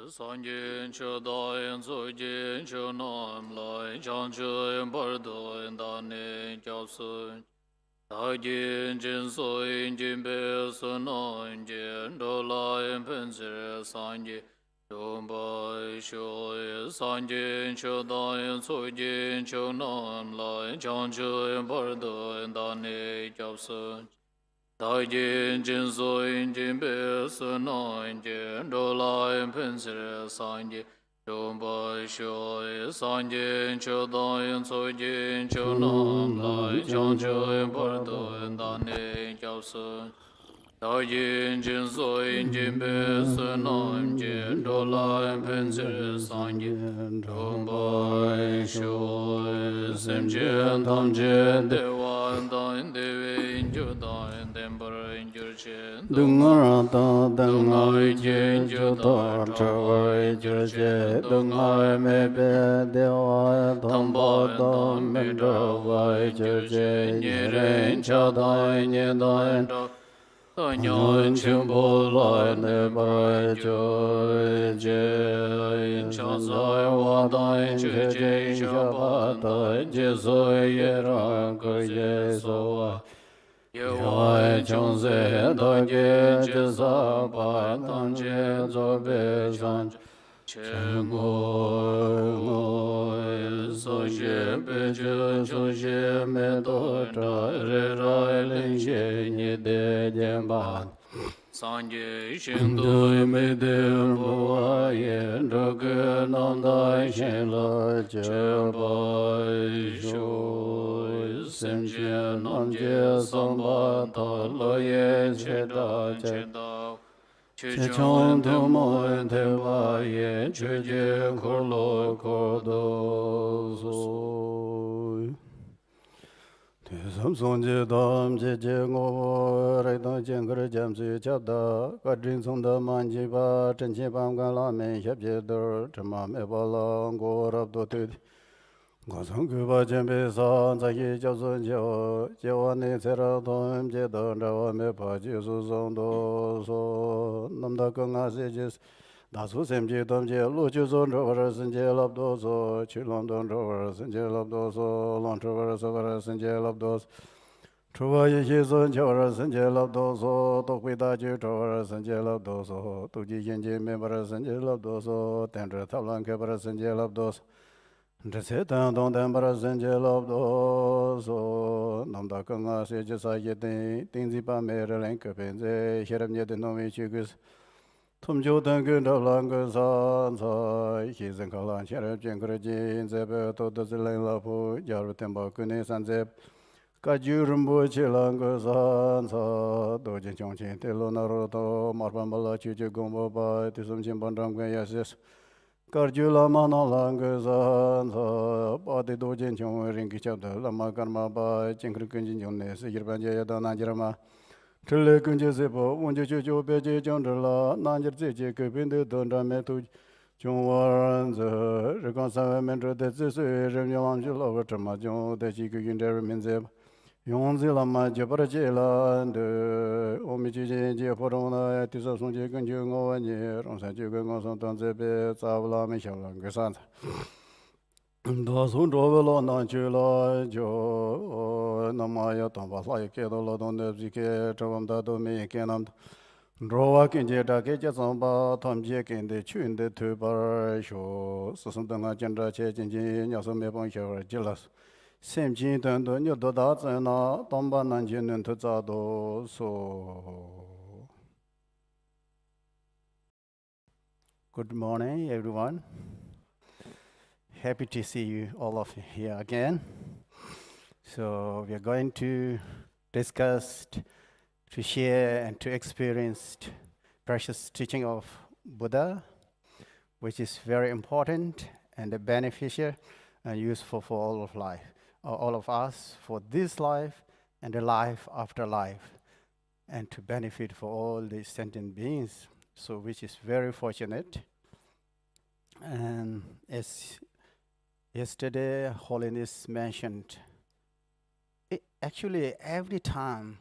San yin che da yin zu yin che nam lai chang che yin par da yin da ne jiao sun. Da yin jin su yin jin be su na yin jin do la yin pen zi san yin. Yong bai shu yin san yin che da yin zu yin che nam lai chang che yin par da yin da ne jiao sun. Da yin jin su yin jin be su na yin jin do la yin pen zi san yin. Yong bai shu yin san yin che da yin zu yin che nam lai chang che yin par da yin da ne jiao sun. Da yin jin su yin jin be su na yin jin do la yin pen zi san yin. Yong bai shu yin sim jin tam jin de wan da yin de wei yin ju da yin den par yin ju chen. Dung ra ta Dung dung ai ai jin ji ju ju da ta tra tra wa vai yin ju ji chen. je dung Dung ai ai me me be de wa tham tham ba ba yin da da mi min ra ra wa vai yin ju ji je chen. Ni ni ren ren cha cha da da ni ni da da yin ra. Da ta nyan nyan chen chen po po la la ne ne pa pa yin ra ju jo yin je yin je cha san sa ja wa wa da da yin yin che che je yin je yin sha sha ba ba da da yin je je so so ye ye ra ra ga ko se ye so so wa. wa Ye wa Yawai yin chong chong se se da da yin ge je je sa sa pa pa tan dan je ge zo zo be be chan san che chen ngo ngo so so she she pe pe che che chong so she she me me do do da tra re re ra ra len ling she she ni ni de de jen jen ba ban san ye shin do do me me de de bo bo wa wa ye ye do do ge ge nam nam da da shin shen la la chen che ba ba shu shu sim sim chen chen nam nam je je sam sam ba ba da ta lo lo ye ye che che da da che che da che che chong chong tu tem bo mo tem te ba ba ye ye che che je je kor ko lo lo ko ko do do so so te sam song je dam je je ngo re da jen gre jam se cha da ka drin song da man ji ba chen che bam ga la me xep je do chma me ba la ngo rab do te Ngo song gu ba chen pe san za ye jiao sun jiao jie wa ne ce ra dong jie dong zha wa me pa ji su song do so nam da ge nga se ji da su sem ji dong jie lu ju zong zhe wa re sen jie lab do so qu long dong zhe wa re sen jie lab do so long zhe wa re se wa re sen jie lab do so chu wa yi xi sun jie wa re sen jie lab do so du hui da ji zhe wa re sen jie lab do so du ji yin ji me wa re sen jie lab do so ten zhe ta lan ke wa re sen jie lab do so Zhe ce tang dong tang para sen jie lab do so nam da ge nga se ji sa ye ding zi pa me re len ke pen ze xie ram ye de no me qu ge tum jiu deng ge de lang ge san sa xi zhen ka lan xie re jian ge re jin ze be to de zi len la pu ya ru ten ba ge ne san ze ka ju ren bo qi lang ge san sa do jin qiong qin de lo na ro do ma ban ba la qu ji gong bo ba de sum qin ban zhang ge ya se Kar ju la ma na lang ge san sa ba de do jin qiong ring ki cha de la ma karmapa jing kri kun jin qiong ne se yir ban je ya da na jir ma Chil le kun je se po won je chu chu pe je jiang zhe la na jir zi je ge bin de don zhan me tu Jiong wa ran ze ri gang san wei men zhe de zi sui ren yang lang ji la ge zhe ma jiong de xi ge yin zhe ren min ze Yong zi la ma je par je lan de o mi ji jin je po zhong na ti sa song je gen ju ngo wan ye rong san ju ge ngo song dang ze be za wu la me xiao lang ge san Da song zhuo we lo nan ju la jiu na ma ya dang ba la ye ke do lo dong de zi ke zhe wam da do me ye ke nam Zhuo wa gen je da ke jie zang ba tam jie gen de qun de tu ba xiu si song deng a jian zhe qie jin jin nya song me bang xiao ji la Sim jin deng de niu de da zhen na dong ba nan jin nen tu za do so Good morning, everyone. Happy to see you all of you here again. So we are going to discuss, to share, and to experience precious teaching of Buddha, which is very important and beneficial and useful for all of life, all of us, for this life and the life after life, and to benefit for all the sentient beings. So, which is very fortunate. And as yesterday, Holiness mentioned, actually every time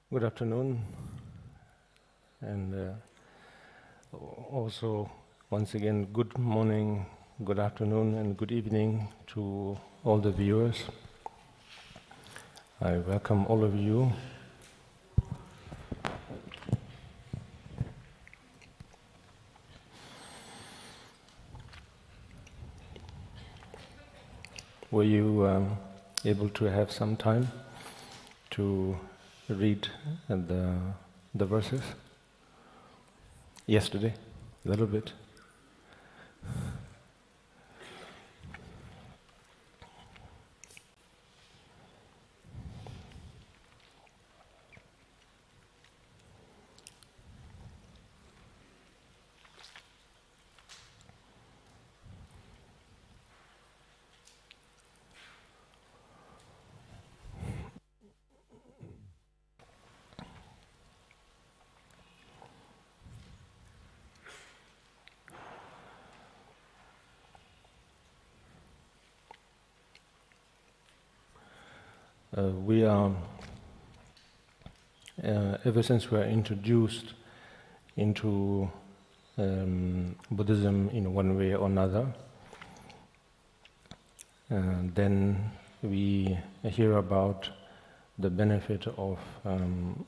Good afternoon, and also once again good morning, good afternoon, and good evening to all the viewers. I welcome all of you. Were you able to have some time to read the verses yesterday? A little bit. We are, ever since we are introduced into Buddhism in one way or another, then we hear about the benefit of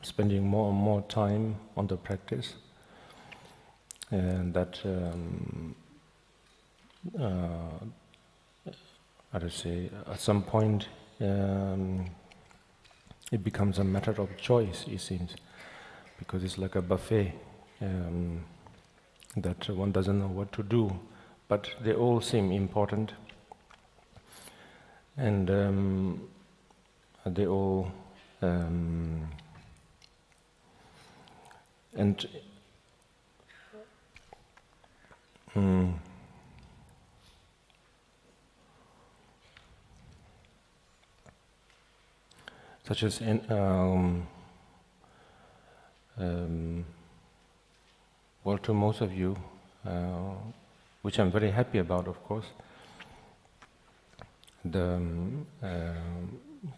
spending more and more time on the practice, and that how to say, at some point it becomes a matter of choice, it seems, because it's like a buffet that one doesn't know what to do, but they all seem important, and they all such as well, to most of you, which I'm very happy about, of course, the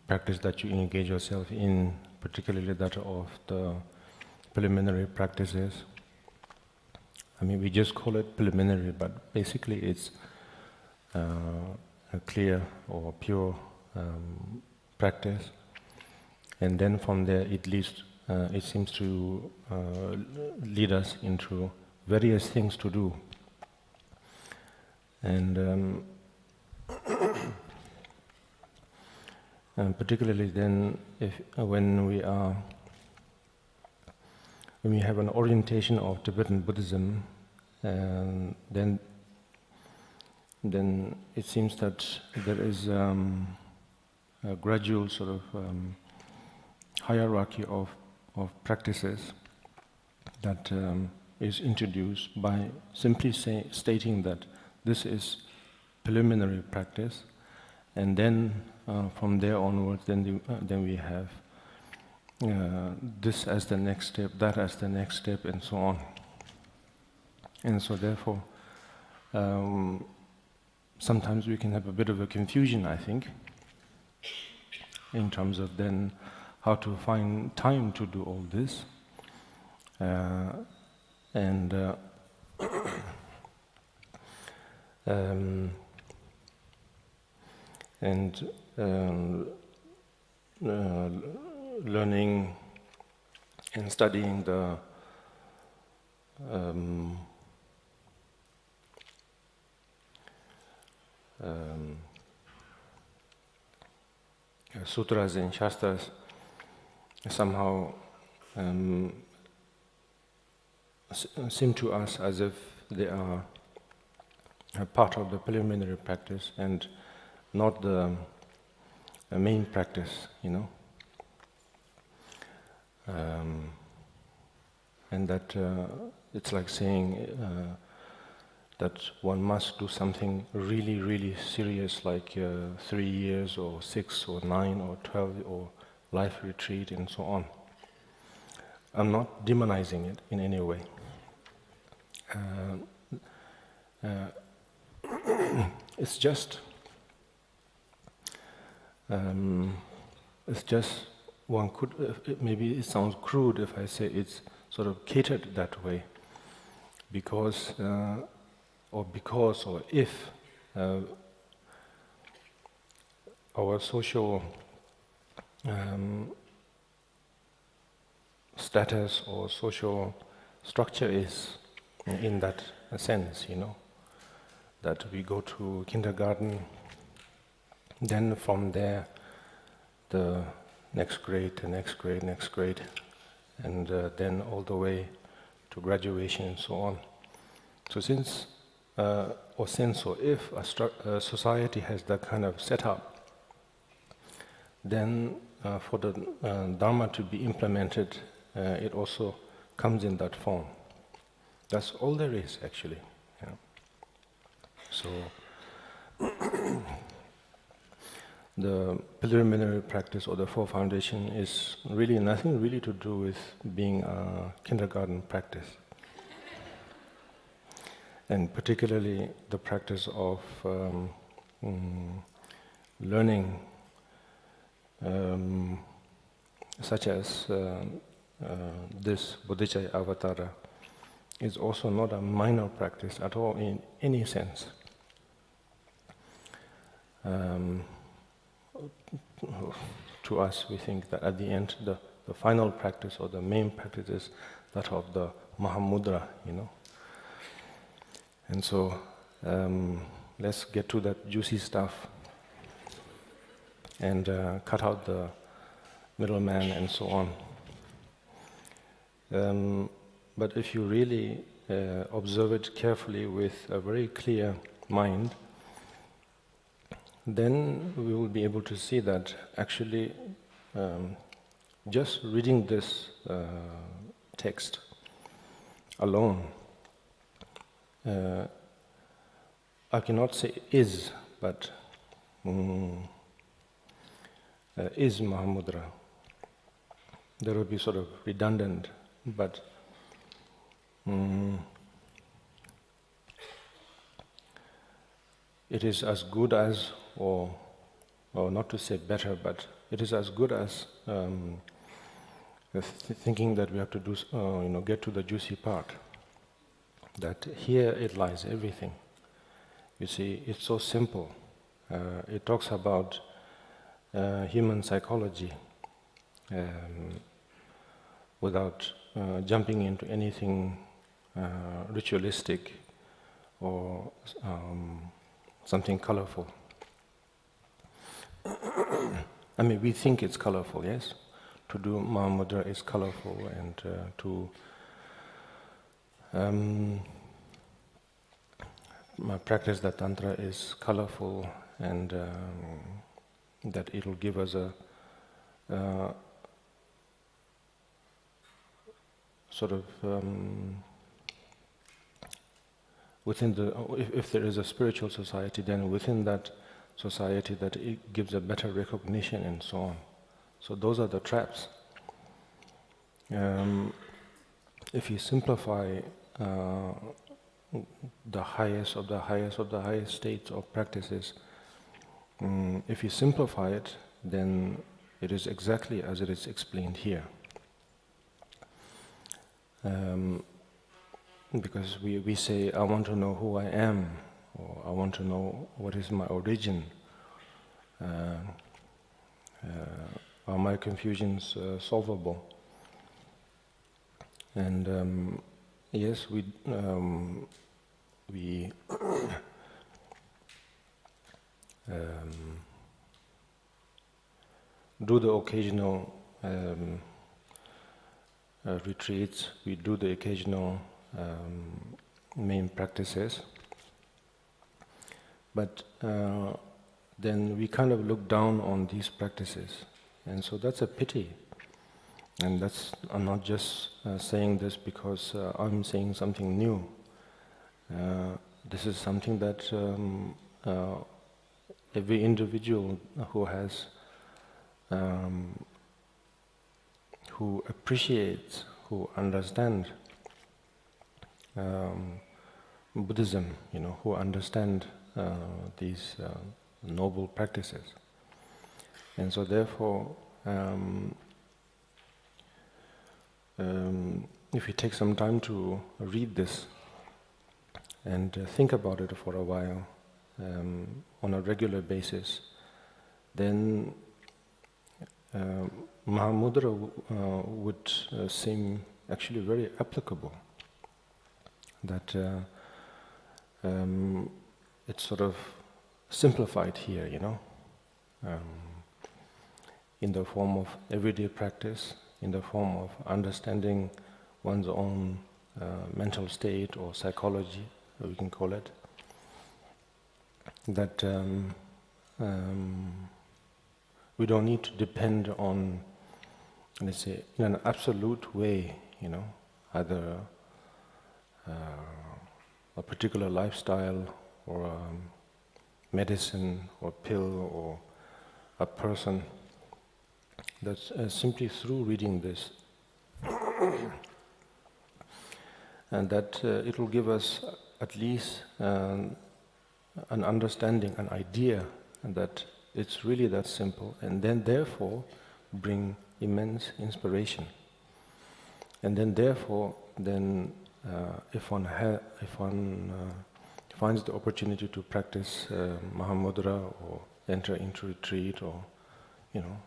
practice that you engage yourself in, particularly that of the preliminary practices. I mean, we just call it preliminary, but basically it's a clear or pure practice. And then from there it leads, it seems to lead us into various things to do. And particularly then, when we have an orientation of Tibetan Buddhism, then it seems that there is a gradual sort of hierarchy of practices that is introduced by simply stating that this is preliminary practice, and then from there onwards, then we have this as the next step, that as the next step, and so on. And so therefore, sometimes we can have a bit of a confusion, I think, in terms of then how to find time to do all this. And learning and studying the sutras and shastras somehow seem to us as if they are a part of the preliminary practice and not the main practice, you know. And that it's like saying that one must do something really, really serious, like 3 years or 6 or 9 or 12 or life retreat and so on. I'm not demonizing it in any way. It's just one could, maybe it sounds crude if I say it's sort of catered that way, because or if our social status or social structure is in that sense, you know, that we go to kindergarten, then from there the next grade, and then all the way to graduation and so on. So since, or if a society has that kind of setup, then for the Dharma to be implemented, it also comes in that form. That's all there is, actually. Yeah. So the preliminary practice or the four foundation is really nothing really to do with being a kindergarten practice. And particularly the practice of learning, such as this Bodhicaya Avatara, is also not a minor practice at all in any sense. To us, we think that at the end, the final practice or the main practice is that of the Mahamudra, you know. And so, let's get to that juicy stuff and cut out the middleman and so on. But if you really observe it carefully with a very clear mind, then we will be able to see that actually just reading this text alone, I cannot say is, but is Mahamudra. That would be sort of redundant, but it is as good as, or not to say better, but it is as good as thinking that we have to do, get to the juicy part. That here it lies everything. You see, it's so simple. It talks about human psychology without jumping into anything ritualistic or something colorful. I mean, we think it's colorful, yes? To do Mahamudra is colorful, and practice the Tantra is colorful, and that it'll give us a sort of within the, if there is a spiritual society, then within that society that it gives a better recognition and so on. So those are the traps. If you simplify the highest of the highest of the highest states of practices, if you simplify it, then it is exactly as it is explained here. Because we say, I want to know who I am, or I want to know what is my origin. Are my confusions solvable? And yes, we do the occasional retreats, we do the occasional main practices, but then we kind of look down on these practices, and so that's a pity. And I'm not just saying this because I'm saying something new. This is something that every individual who has, who appreciates, who understands Buddhism, who understand these noble practices. And so therefore, if you take some time to read this and think about it for a while on a regular basis, then Mahamudra would seem actually very applicable. That it's sort of simplified here, in the form of everyday practice, in the form of understanding one's own mental state or psychology, we can call it, that we don't need to depend on, let's say, in an absolute way, either a particular lifestyle or medicine or pill or a person. That's simply through reading this, and that it will give us at least an understanding, an idea that it's really that simple, and then therefore bring immense inspiration. And then therefore, if one finds the opportunity to practice Mahamudra or enter into retreat or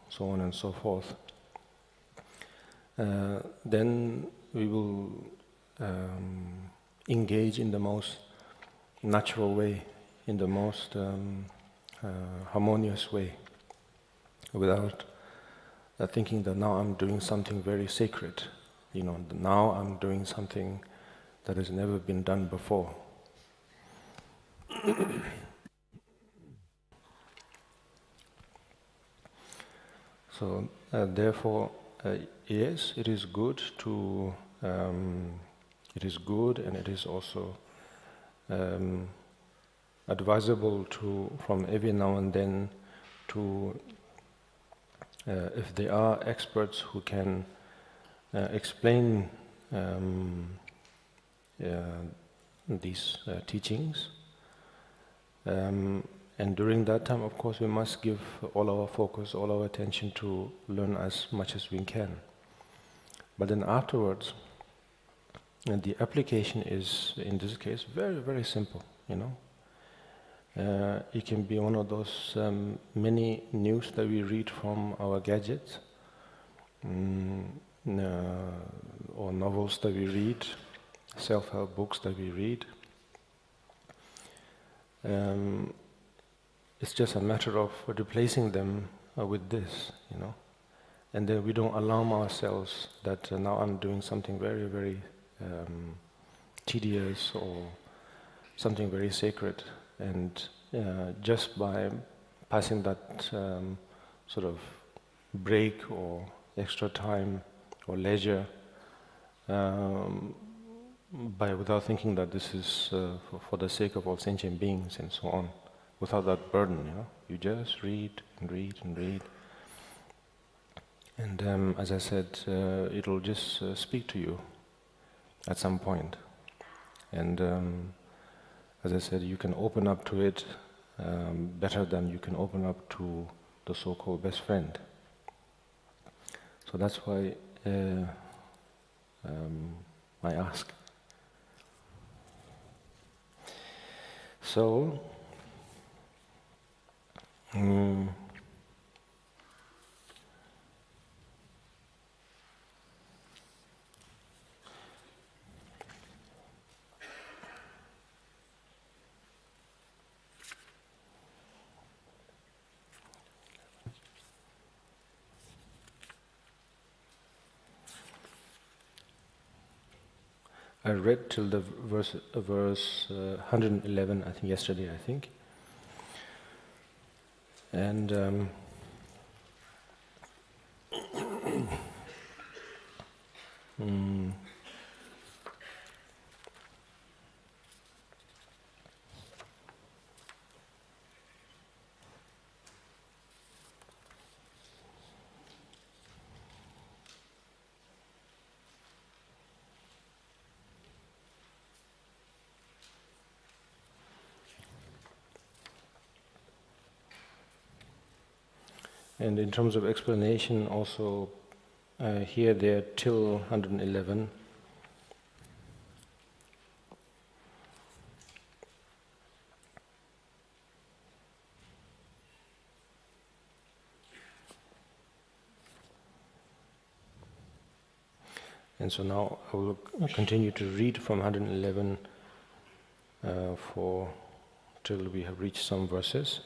so on and so forth, then we will engage in the most natural way, in the most harmonious way, without thinking that now I'm doing something very sacred, now I'm doing something that has never been done before. So therefore, yes, it is good to. It is good, and it is also advisable to, from every now and then, to, if there are experts who can explain these teachings. And during that time, of course, we must give all our focus, all our attention to learn as much as we can. But then afterwards, the application is, in this case, very, very simple, It can be one of those many news that we read from our gadgets, or novels that we read, self-help books that we read. It's just a matter of replacing them with this, And then we don't alarm ourselves that now I'm doing something very, very tedious or something very sacred. And just by passing that sort of break or extra time or leisure, without thinking that this is for the sake of all sentient beings and so on, without that burden, you just read and read and read. And as I said, it'll just speak to you at some point. And as I said, you can open up to it better than you can open up to the so-called best friend. So that's why I ask. So, I read till the verse 111, I think yesterday, and and in terms of explanation, also here, there, till 111. And so now I will continue to read from 111 till we have reached some verses,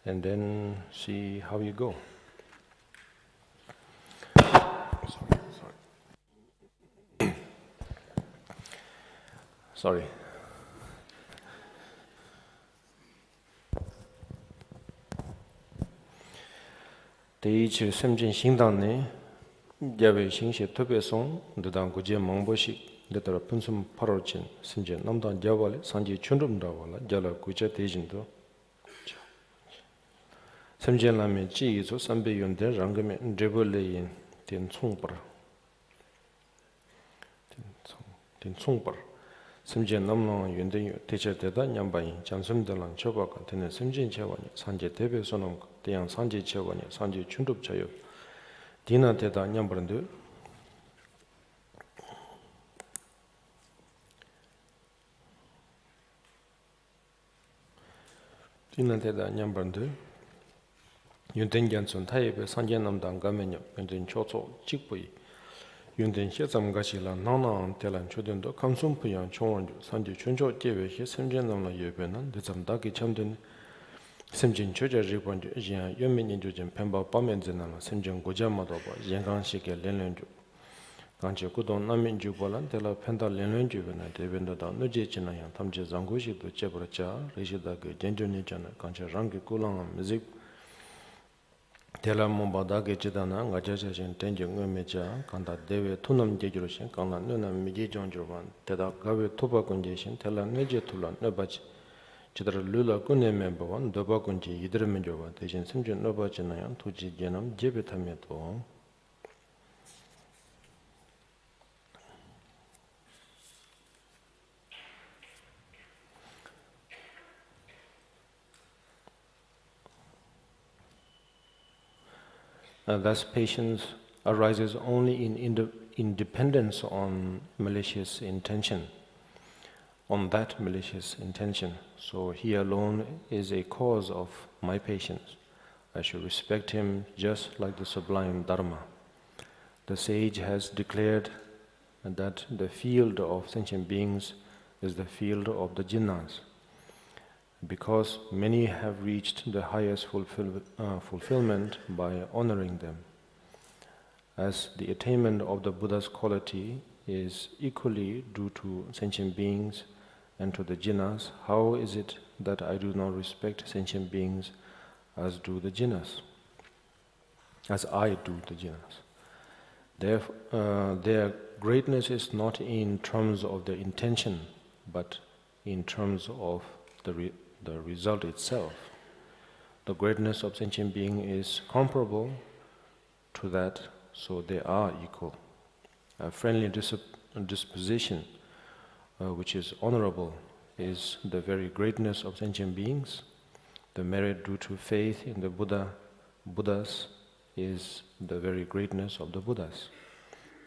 and then see how you go. Sorry. 대이치 sem진 신당네 야베 신시 토베송 드당 구제 몽보시 데더라 분숨 8월진 신제 남단 자발에 산지 춘rum다발라 자라 구제 대진도 semjen라면 지이조 삼배윤데 랑금에 드볼레인 된 총버 된 총버 semjen 남노 윤대 대체되다 냠바인 잠숨들랑 저바가 되는 semjen 제원이 산제 대배소는 대양 산제 제원이 산제 춘룹 자유 디나 대다 냠버는데 디나 대다 냠버는데 윤den견선 타입의 산제남당 가면요 윤den 초초 직부이 윤den 시점가시라 나나 대란 초된도 감송부양 총원주 산지 춘조 제외시 semjen남의 예배는 늦잠다기 참된 semjen choja riponju yin yomin jojen pemba pamenzenala semjen gojamado ba yenganshike lenlenju kanche kudon namin jubolan tela penda lenlenju bena debendo da noje china yang tamje zangoshi do chebracha rishida ge denjoni chana kanche rangi kulang music tela mombada ge chidana ngajaja jen tenje ngomeja kanda dewe tunam jejuro shin kanga nuna miji jonjoban teda gawe toba kunje shin tela neje tulan nobachi chidara lula kune membawan doba kunji idra menjoba 대신 semjen noba chinayan tuji jenam jebe tameto. Thus patience arises only in independence on malicious intention. On that malicious intention. So he alone is a cause of my patience. I should respect him just like the sublime Dharma. The sage has declared that the field of sentient beings is the field of the jnans. Because many have reached the highest fulfillment by honoring them. As the attainment of the Buddha's quality is equally due to sentient beings and to the jnans, how is it that I do not respect sentient beings as do the jnans, as I do the jnans? Their greatness is not in terms of the intention, but in terms of the result itself. The greatness of sentient being is comparable to that, so they are equal. A friendly disposition which is honorable, is the very greatness of sentient beings. The merit due to faith in the Buddhas is the very greatness of the Buddhas.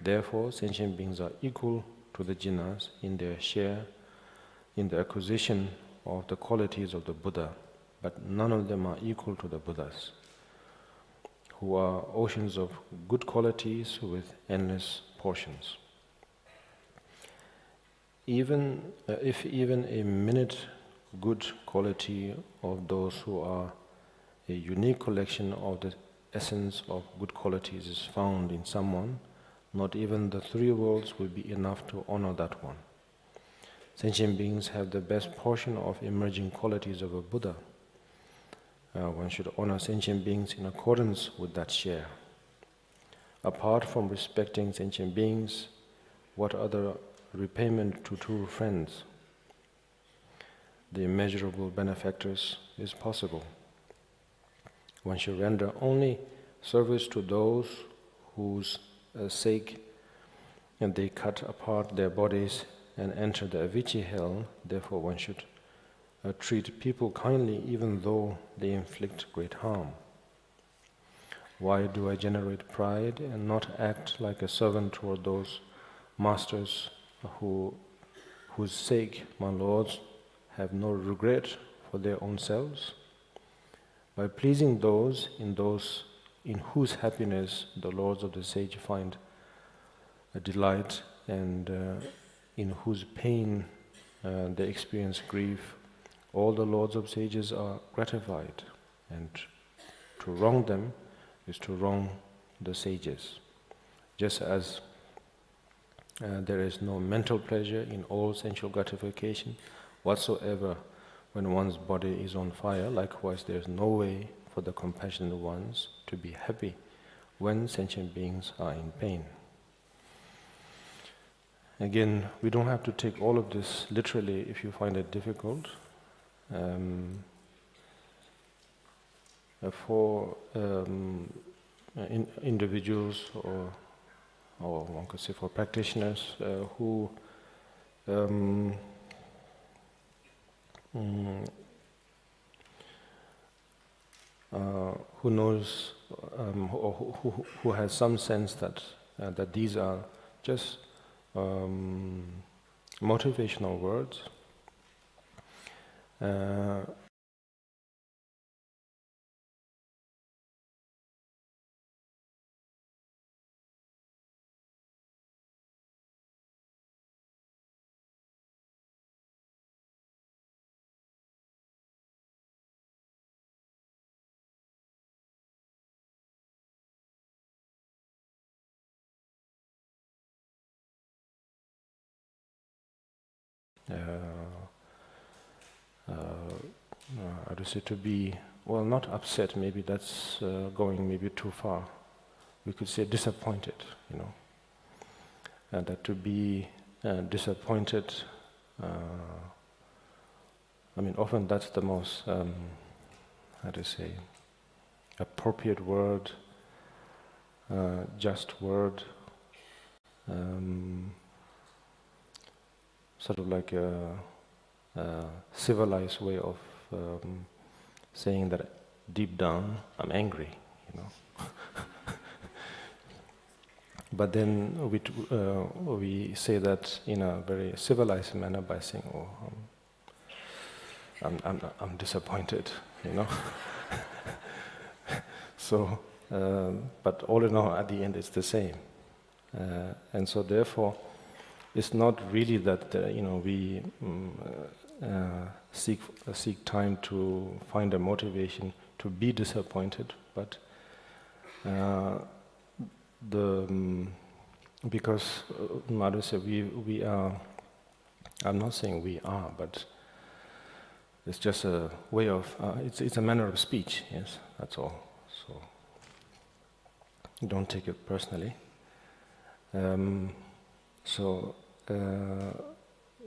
Therefore, sentient beings are equal to the jhanas in their share in the acquisition of the qualities of the Buddha, but none of them are equal to the Buddhas, who are oceans of good qualities with endless portions. If even a minute good quality of those who are a unique collection of the essence of good qualities is found in someone, not even the three worlds will be enough to honor that one. Sentient beings have the best portion of emerging qualities of a Buddha. One should honor sentient beings in accordance with that share. Apart from respecting sentient beings, what other repayment to true friends, the immeasurable benefactors, is possible? One should render only service to those whose sake they cut apart their bodies and enter the Avicii hell. Therefore one should treat people kindly even though they inflict great harm. Why do I generate pride and not act like a servant toward those masters whose sake my lords have no regret for their own selves? By pleasing those in whose happiness the lords of the sage find a delight and in whose pain they experience grief, all the lords of sages are gratified, and to wrong them is to wrong the sages. Just as there is no mental pleasure in all sensual gratification whatsoever when one's body is on fire, likewise there is no way for the compassionate ones to be happy when sentient beings are in pain. Again, we don't have to take all of this literally if you find it difficult. For individuals or one could say for practitioners who knows or who has some sense that these are just motivational words. I would say to be, well, not upset, maybe that's going maybe too far. We could say disappointed, and that to be disappointed, often that's the most, appropriate word, just word, sort of like a civilized way of saying that deep down I'm angry, But then we say that in a very civilized manner by saying, "Oh, I'm disappointed," So, but all in all, at the end, it's the same, and so therefore, it's not really that we seek time to find a motivation to be disappointed, but because Madhu said we are. I'm not saying we are, but it's just a way of. It's a manner of speech. Yes, that's all. So don't take it personally. When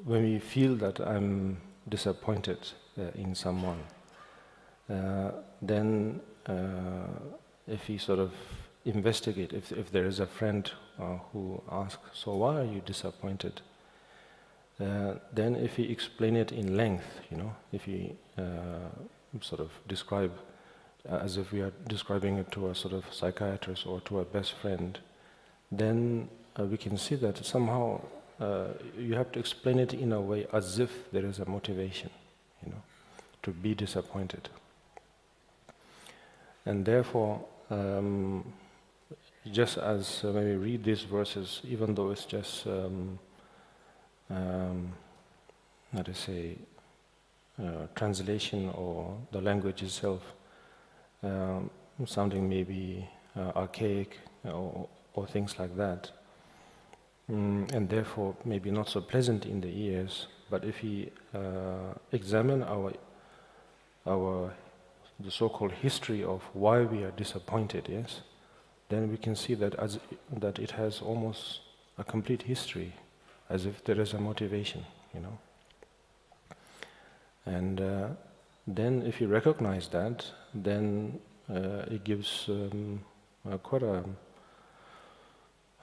we feel that I'm disappointed in someone, then if we sort of investigate, if there is a friend who asks, "So why are you disappointed?" then if we explain it in length, if we sort of describe as if we are describing it to a sort of psychiatrist or to a best friend, then we can see that somehow you have to explain it in a way as if there is a motivation, to be disappointed. And therefore, just as when we read these verses, even though it's just, how to say, translation or the language itself, sounding maybe archaic or things like that, and therefore maybe not so pleasant in the ears. But if we examine the so-called history of why we are disappointed, yes, then we can see that that it has almost a complete history, as if there is a motivation, And then if you recognize that, then it gives quite a...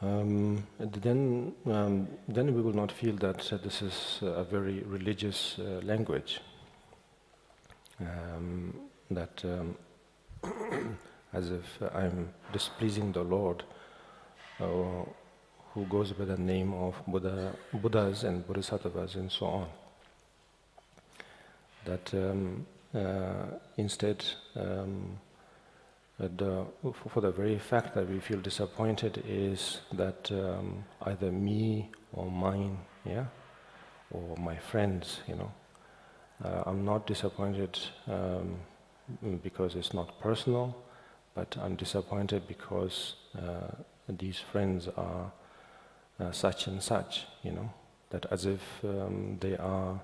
then we will not feel that this is a very religious language. That as if I'm displeasing the Lord, who goes by the name of Buddhas and Bodhisattvas and so on. That instead, for the very fact that we feel disappointed is that either me or mine, or my friends, I'm not disappointed because it's not personal, but I'm disappointed because these friends are such and such, that as if they are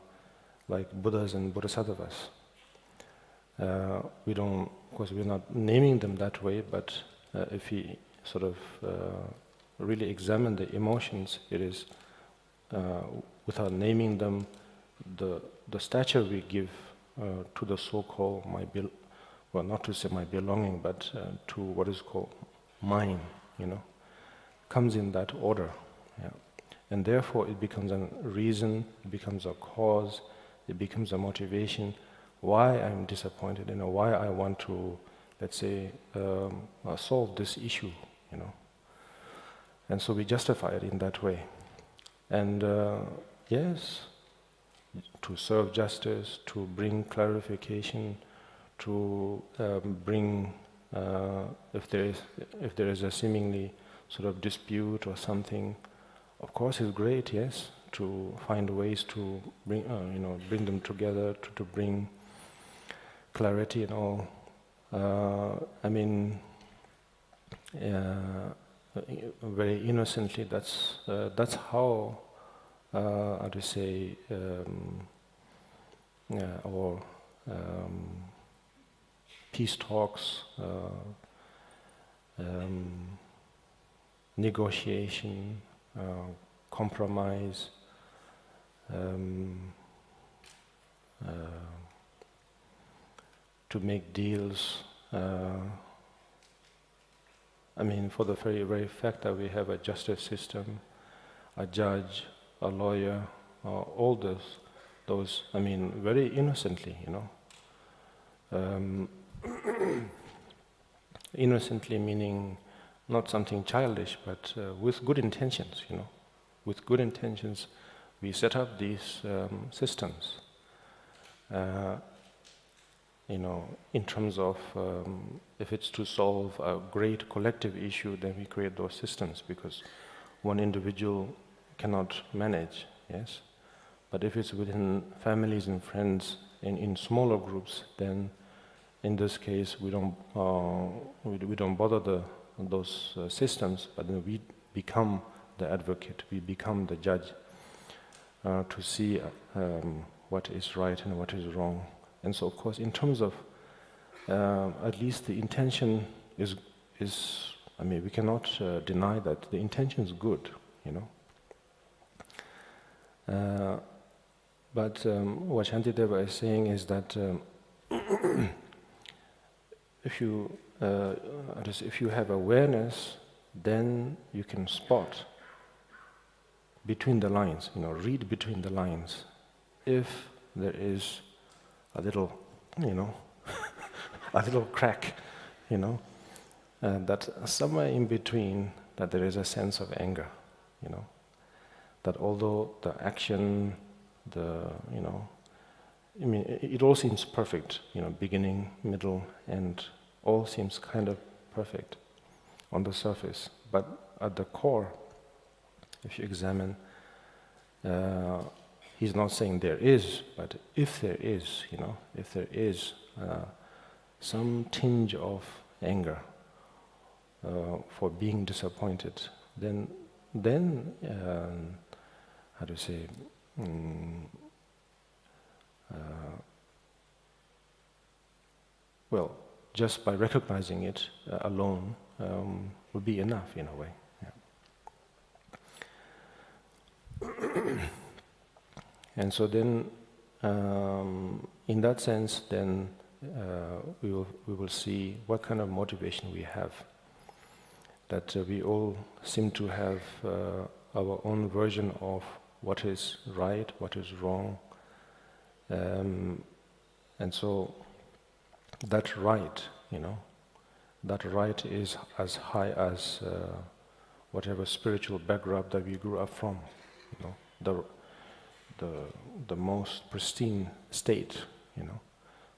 like Buddhas and Bodhisattvas. We don't, of course, we're not naming them that way, but if we sort of really examine the emotions, it is without naming them, the stature we give to the so-called well, not to say my belonging, but to what is called mine, comes in that order, and therefore it becomes a reason, it becomes a cause, it becomes a motivation why I'm disappointed, why I want to, let's say, solve this issue, and so we justify it in that way, and yes, to serve justice, to bring clarification, to bring if there is a seemingly sort of dispute or something, of course it's great, yes, to find ways to bring bring them together, to bring clarity and all. Very innocently, that's how how to say, or peace talks, negotiation, compromise, to make deals. For the very, very fact that we have a justice system, a judge, a lawyer, all those, very innocently, innocently meaning not something childish, but with good intentions, With good intentions, we set up these systems, in terms of if it's to solve a great collective issue, then we create those systems, because one individual cannot manage, yes. But if it's within families and friends in smaller groups, then in this case we don't bother those systems, but then we become the advocate, we become the judge to see what is right and what is wrong. And so, of course, in terms of at least the intention is we cannot deny that the intention is good, But what Shantideva is saying is that if you have awareness, then you can spot between the lines, read between the lines. If there is a little, a little crack, that somewhere in between that there is a sense of anger, that although the action, it all seems perfect, beginning, middle, end, all seems kind of perfect on the surface. But at the core, if you examine, he's not saying there is, but if there is, if there is some tinge of anger for being disappointed, then how to say, well, just by recognizing it alone will be enough in a way. Yeah. And so then, in that sense, then we will see what kind of motivation we have. That we all seem to have our own version of what is right, what is wrong, and so that right, that right is as high as whatever spiritual background that we grew up from, the most pristine state,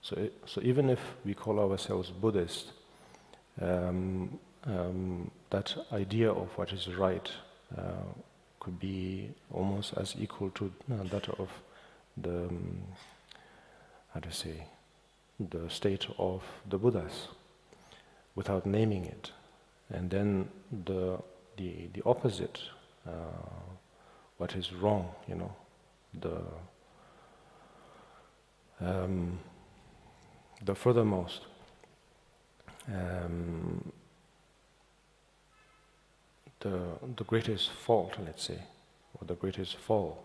So even if we call ourselves Buddhist, that idea of what is right could be almost as equal to that of the, the state of the Buddhas, without naming it. And then the opposite, what is wrong, the furthermost, the greatest fault, let's say, or the greatest fall,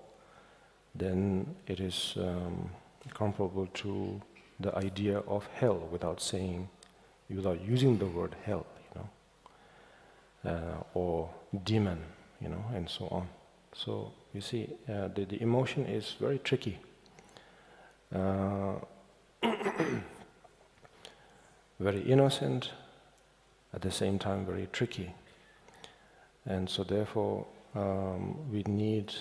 then it is comparable to the idea of hell, without using the word hell, or demon, and so on. So you see, the emotion is very tricky. Very innocent, at the same time very tricky. And so therefore we need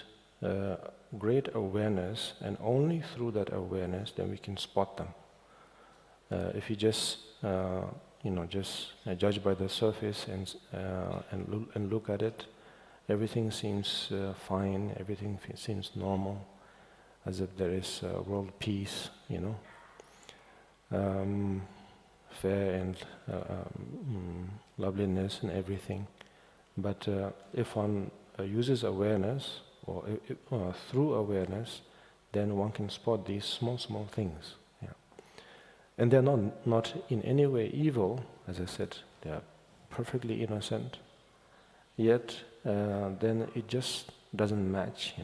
great awareness, and only through that awareness then we can spot them. If you just judge by the surface and look at it, everything seems fine, everything seems normal, as if there is world peace, fair and loveliness and everything. But if one uses awareness, or through awareness, then one can spot these small things. Yeah. And they're not in any way evil, as I said, they are perfectly innocent, yet then it just doesn't match,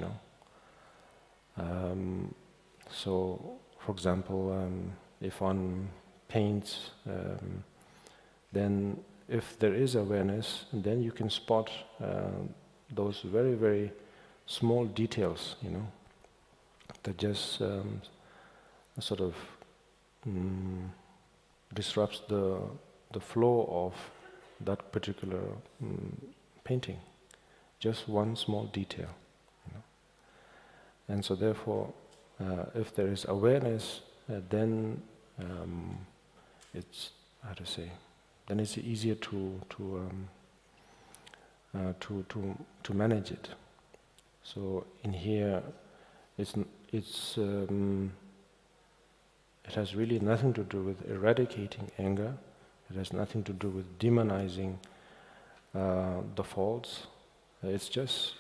So, for example, if one paints, then if there is awareness, then you can spot those very, very small details, that just sort of disrupts the flow of that particular painting. Just one small detail. And so therefore, if there is awareness, then it's, then it's easier to manage it. So in here, it has really nothing to do with eradicating anger. It has nothing to do with demonizing the faults. It's just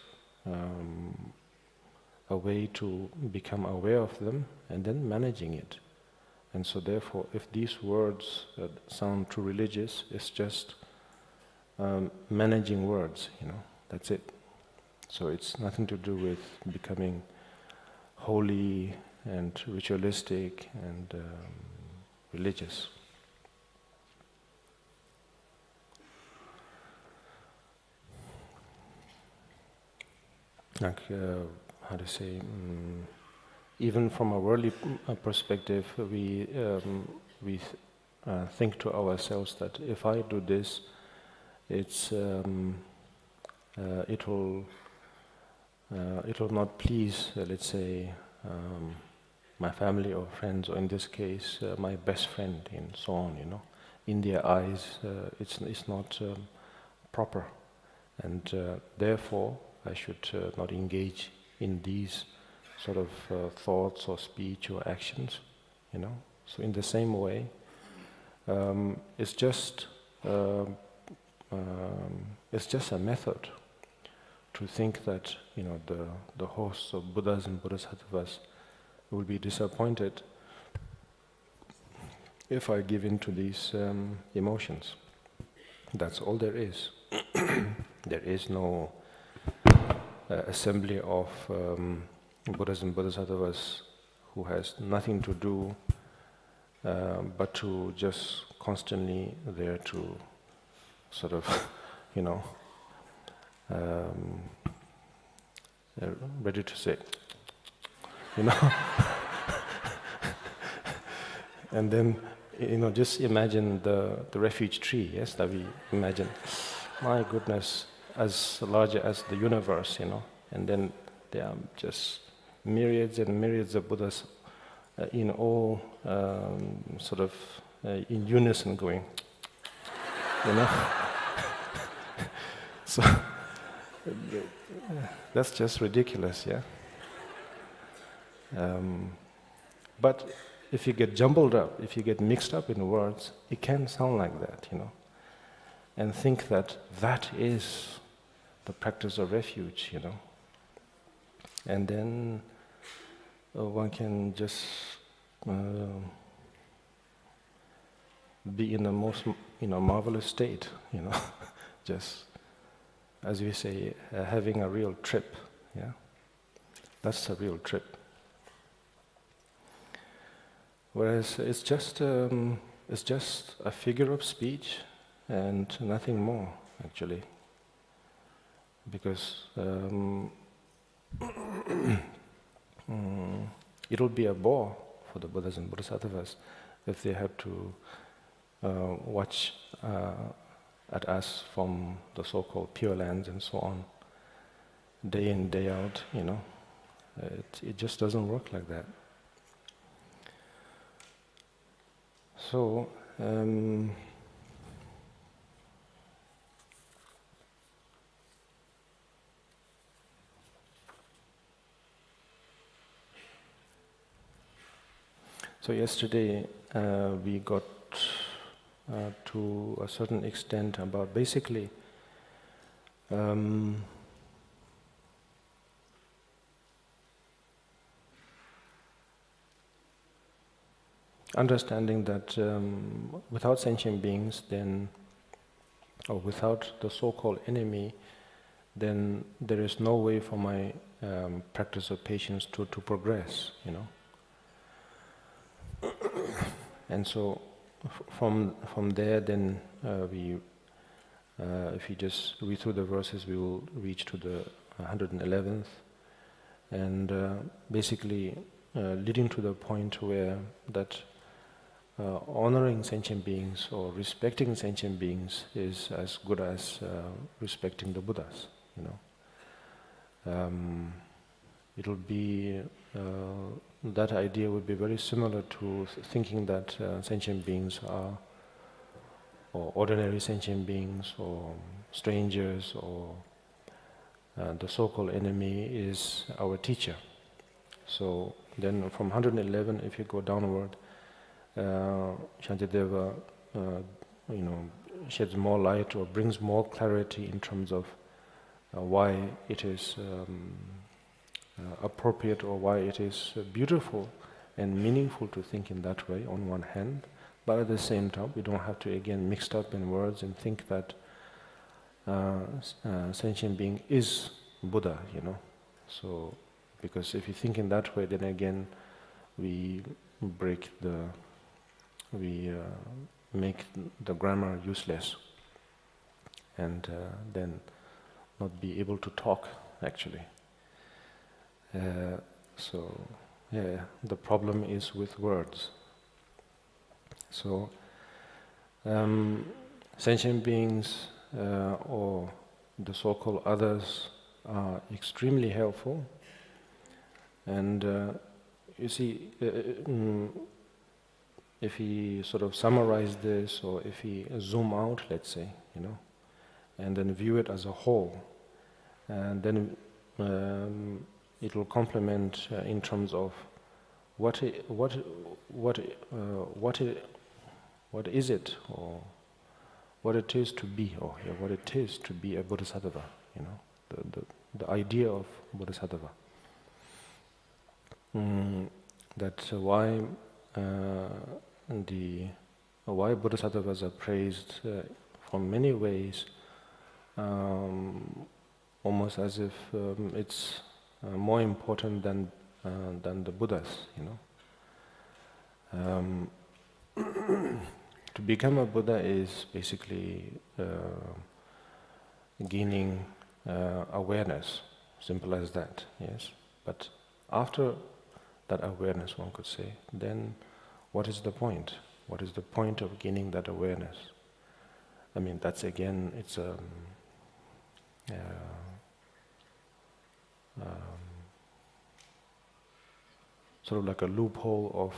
a way to become aware of them and then managing it. And so therefore, if these words sound too religious, it's just managing words, that's it. So it's nothing to do with becoming holy and ritualistic and religious. like how to say, even from a worldly perspective, we think to ourselves that if I do this, it will not please, let's say, my family or friends, or in this case, my best friend, and so on. In their eyes, it's not proper, and therefore I should not engage in these sort of thoughts or speech or actions. So in the same way, it's just a method to think that the hosts of Buddhas and Bodhisattvas will be disappointed if I give in to these emotions. That's all there is. There is no assembly of Buddhas and Bodhisattvas who has nothing to do but to just constantly there to sort of, ready to say, and then, just imagine the refuge tree, yes, that we imagine. My goodness, as large as the universe, and then there are just myriads and myriads of Buddhas in all sort of in unison going, So that's just ridiculous, yeah. But if you get jumbled up, if you get mixed up in words, it can sound like that, and think that that is the practice of refuge, and then one can just be in the most, marvelous state, just, as we say, having a real trip, yeah. That's a real trip. Whereas it's just a figure of speech and nothing more, actually, because it'll be a bore for the Buddhas and Bodhisattvas if they have to watch at us from the so-called Pure Lands and so on, day in, day out, It just doesn't work like that. So, yesterday we got to a certain extent about basically understanding that without sentient beings, then, or without the so-called enemy, then there is no way for my practice of patience to progress, And so, from there, then we, if we just read through the verses, we will reach to the 111th, and basically leading to the point where that honoring sentient beings or respecting sentient beings is as good as respecting the Buddhas, It'll be, that idea would be very similar to thinking that sentient beings are, or ordinary sentient beings, or strangers, or the so-called enemy is our teacher. So then from 111, if you go downward, Shantideva, sheds more light or brings more clarity in terms of why it is appropriate or why it is beautiful and meaningful to think in that way on one hand, but at the same time we don't have to again mixed up in words and think that sentient being is Buddha, So, because if you think in that way, then again we make the grammar useless and then not be able to talk actually. So, yeah, the problem is with words. So, sentient beings or the so-called others are extremely helpful. And you see, if we sort of summarize this, or if we zoom out, let's say, and then view it as a whole, and then it will complement in terms of what is it, or what it is to be, or what it is to be a bodhisattva. The idea of bodhisattva. That's why why bodhisattvas are praised from many ways, almost as if it's more important than the Buddhas. To become a Buddha is basically gaining awareness, simple as that. Yes, but after that awareness, one could say, then what is the point? What is the point of gaining that awareness? I mean, that's again, it's sort of like a loophole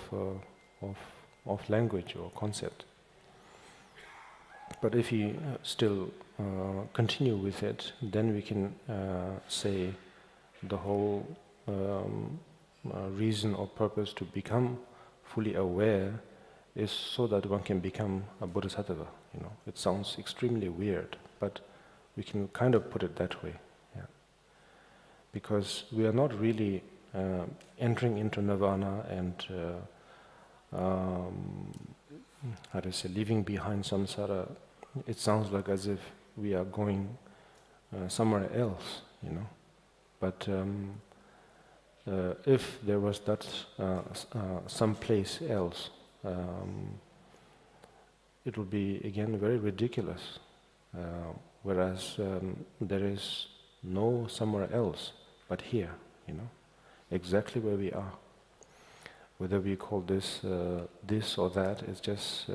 of language or concept. But if you still continue with it, then we can say the whole reason or purpose to become fully aware is so that one can become a bodhisattva. It sounds extremely weird, but we can kind of put it that way. Yeah. Because we are not really entering into nirvana and leaving behind samsara. It sounds like as if we are going somewhere else, But if there was that someplace else, it would be again very ridiculous. Whereas there is no somewhere else but here, exactly where we are. Whether we call this this or that, it's just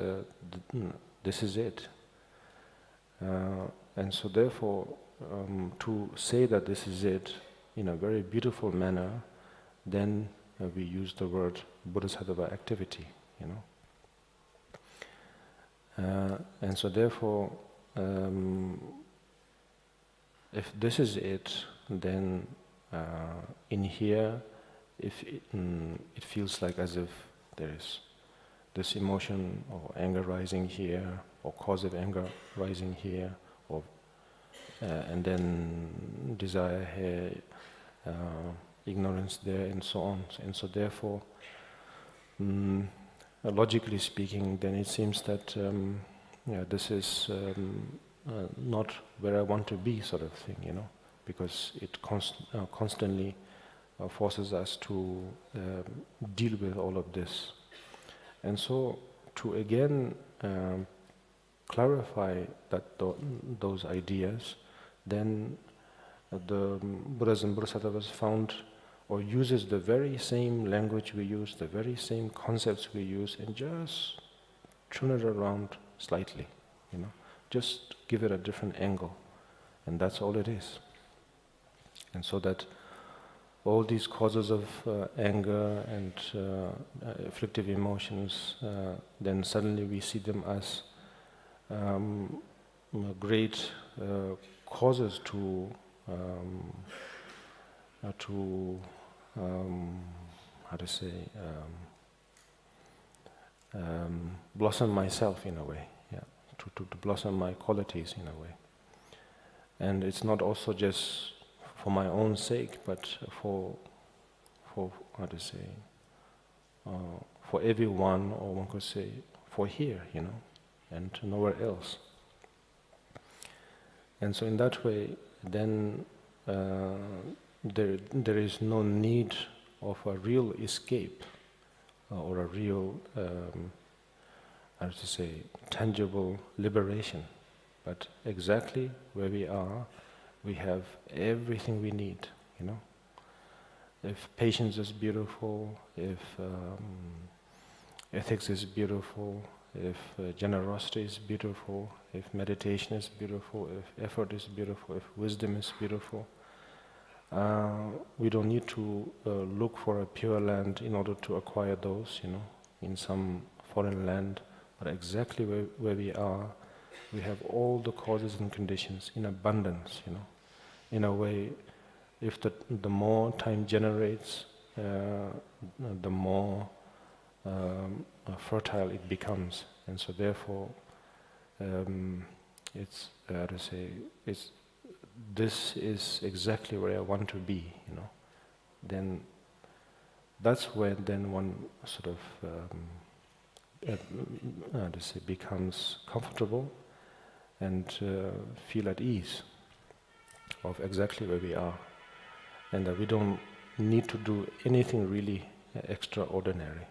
this is it. And so therefore, to say that this is it in a very beautiful manner, then we use the word bodhisattva activity, And so therefore, if this is it, then in here, if it feels like as if there is this emotion or anger rising here, or cause of anger rising here, or and then desire here, ignorance there, and so on. And so therefore, logically speaking, then it seems that this is not where I want to be, sort of thing, because it constantly forces us to deal with all of this. And so to again clarify that those ideas, then the Buddhas and Bodhisattvas found or uses the very same language we use, the very same concepts we use, and just turn it around slightly, Just give it a different angle, and that's all it is. And so that all these causes of anger and afflictive emotions, then suddenly we see them as great causes to blossom myself in a way, to blossom my qualities in a way. And it's not also just for my own sake, but for everyone, or one could say for here, and nowhere else. And so in that way, then there is no need of a real escape or a real, tangible liberation. But exactly where we are, we have everything we need, if patience is beautiful, if ethics is beautiful, if generosity is beautiful, if meditation is beautiful, if effort is beautiful, if wisdom is beautiful, we don't need to look for a pure land in order to acquire those, in some foreign land, but exactly where we are, we have all the causes and conditions in abundance, In a way, if the more time generates, the more fertile it becomes, and so therefore, this is exactly where I want to be, Then that's where then one sort of becomes comfortable and feel at ease of exactly where we are, and that we don't need to do anything really extraordinary.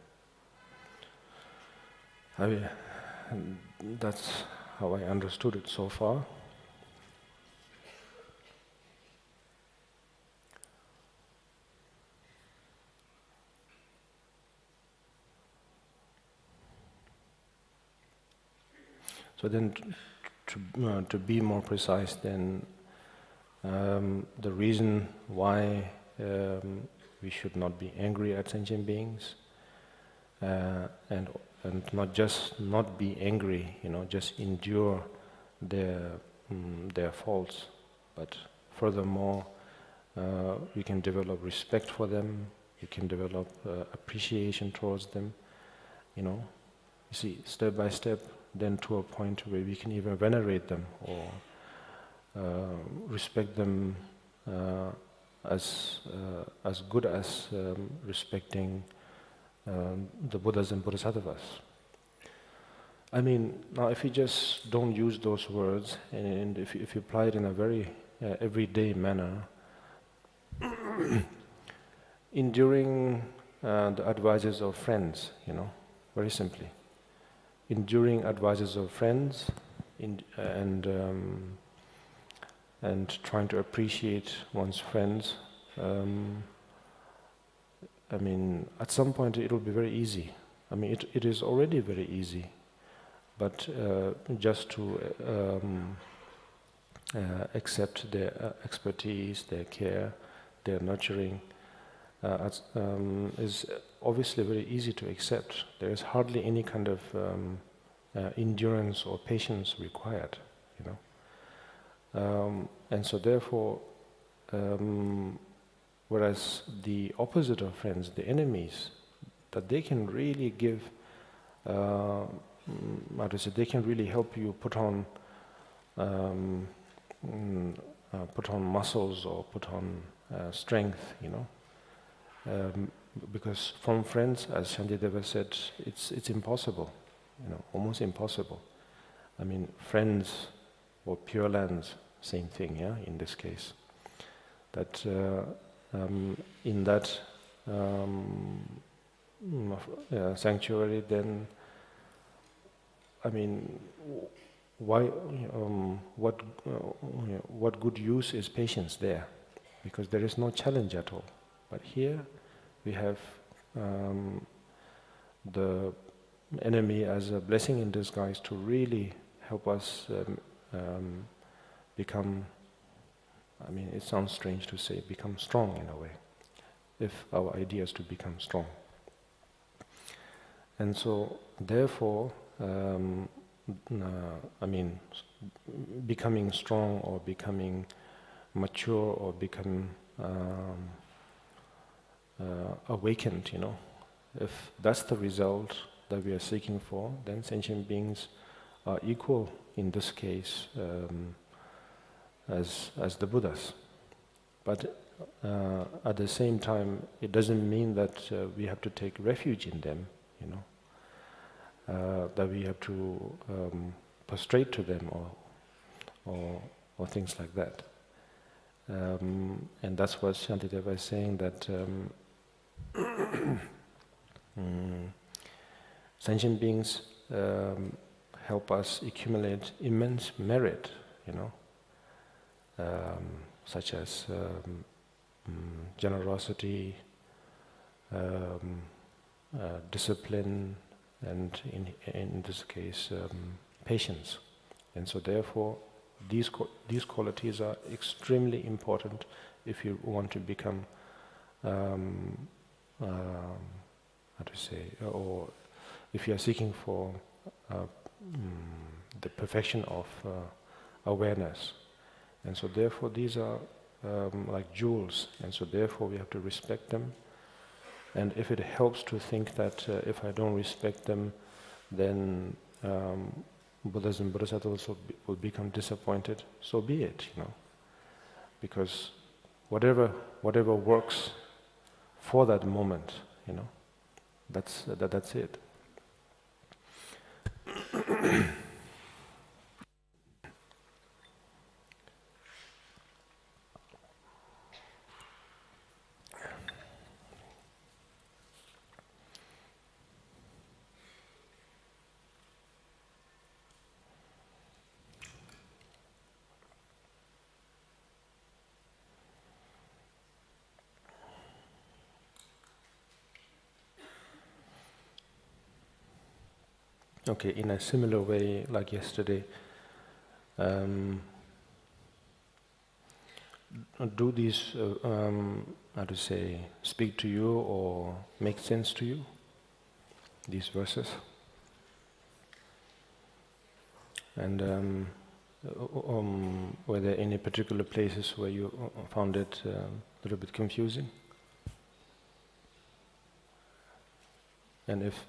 That's how I understood it so far. So then, to be more precise, then the reason why we should not be angry at sentient beings, and not just not be angry, just endure their faults, but furthermore, we can develop respect for them. We can develop appreciation towards them. You see, step by step, then to a point where we can even venerate them or respect them as good as respecting the Buddhas and Bodhisattvas. I mean, now if you just don't use those words, and if you apply it in a very everyday manner, enduring the advices of friends, very simply. Enduring advices of friends, and trying to appreciate one's friends. I mean, at some point it will be very easy. I mean, it is already very easy, but just to accept their expertise, their care, their nurturing is obviously very easy to accept. There is hardly any kind of endurance or patience required, and so therefore, whereas the opposite of friends, the enemies, that they can really give, they can really help you put on muscles or put on strength, because from friends, as Shantideva said, it's impossible, almost impossible. I mean, friends or Pure Lands, same thing, in this case. That in that sanctuary, then, I mean, why? What good use is patience there? Because there is no challenge at all. But here, we have the enemy as a blessing in disguise to really help us become, I mean, it sounds strange to say, become strong in a way, if our idea is to become strong. And so, therefore, I mean, becoming strong or becoming mature or become awakened, if that's the result that we are seeking for, then sentient beings are equal in this case as the Buddhas. But at the same time, it doesn't mean that we have to take refuge in them, that we have to prostrate to them or things like that. And that's what Shantideva is saying, that sentient beings help us accumulate immense merit, such as generosity, discipline, and in this case, patience. And so therefore, these qualities are extremely important if you want to become, how to say, or if you are seeking for the perfection of awareness. And so therefore these are like jewels, and so therefore we have to respect them. And if it helps to think that if I don't respect them, then Buddhas and Bodhisattvas will become disappointed, so be it, because whatever works for that moment, that's it. Okay, in a similar way, like yesterday, do these, how to say, speak to you or make sense to you, these verses? And were there any particular places where you found it a little bit confusing? And if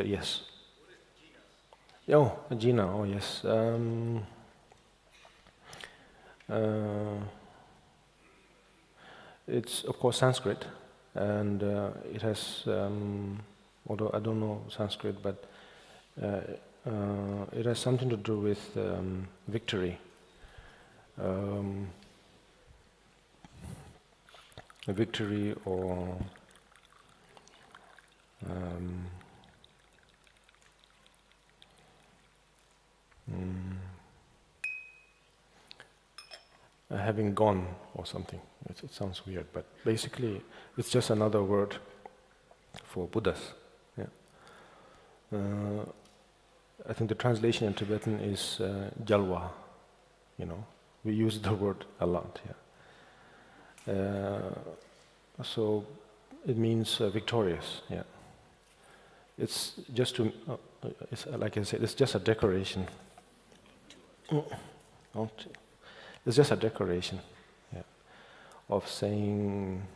yes. Oh, Jina, oh yes. It's of course Sanskrit, and it has, although I don't know Sanskrit, but it has something to do with victory. Victory or having gone or something. It sounds weird, but basically it's just another word for Buddhas. Yeah. I think the translation in Tibetan is Gyalwa. We use the word a lot. Yeah. So it means victorious. Yeah. It's just to, it's like I said, it's just a decoration. It's just a decoration, yeah, of saying,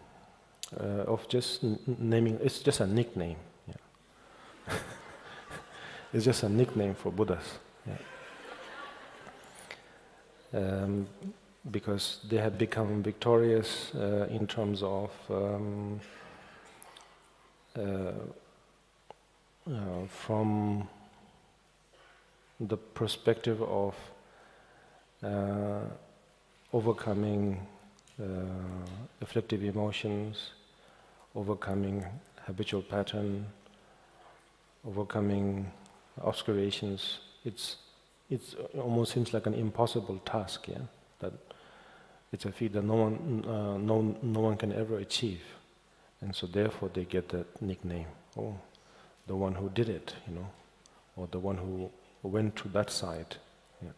of just naming. It's just a nickname. Yeah. It's just a nickname for Buddhas. Yeah. Because they have become victorious in terms of from the perspective of overcoming afflictive emotions, overcoming habitual pattern, overcoming obscurations. It almost seems like an impossible task, yeah. That it's a feat that no one can ever achieve, and so therefore they get that nickname. Oh, the one who did it, or the one who went to that side. Yeah.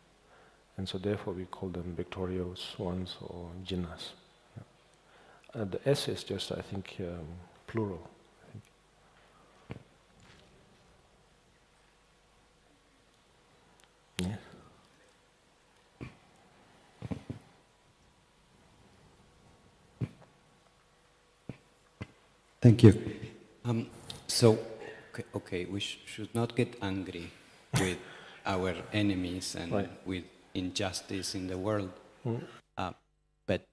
And so therefore we call them victorious ones or jinnas. Yeah. The S is just, I think, plural. Yeah. Thank you. Okay, we should not get angry with our enemies and right. with injustice in the world. But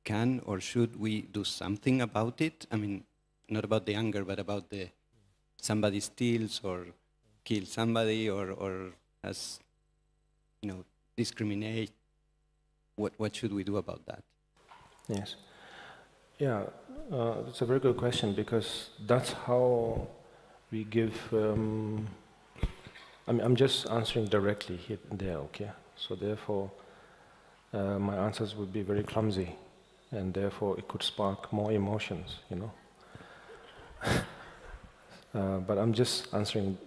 can or should we do something about it? I mean, not about the anger, but about somebody steals or kills somebody or has, discriminate. What should we do about that? Yes. Yeah, it's a very good question, because that's how we give. I'm just answering directly here and there, okay? So therefore, my answers would be very clumsy, and therefore it could spark more emotions, But I'm just answering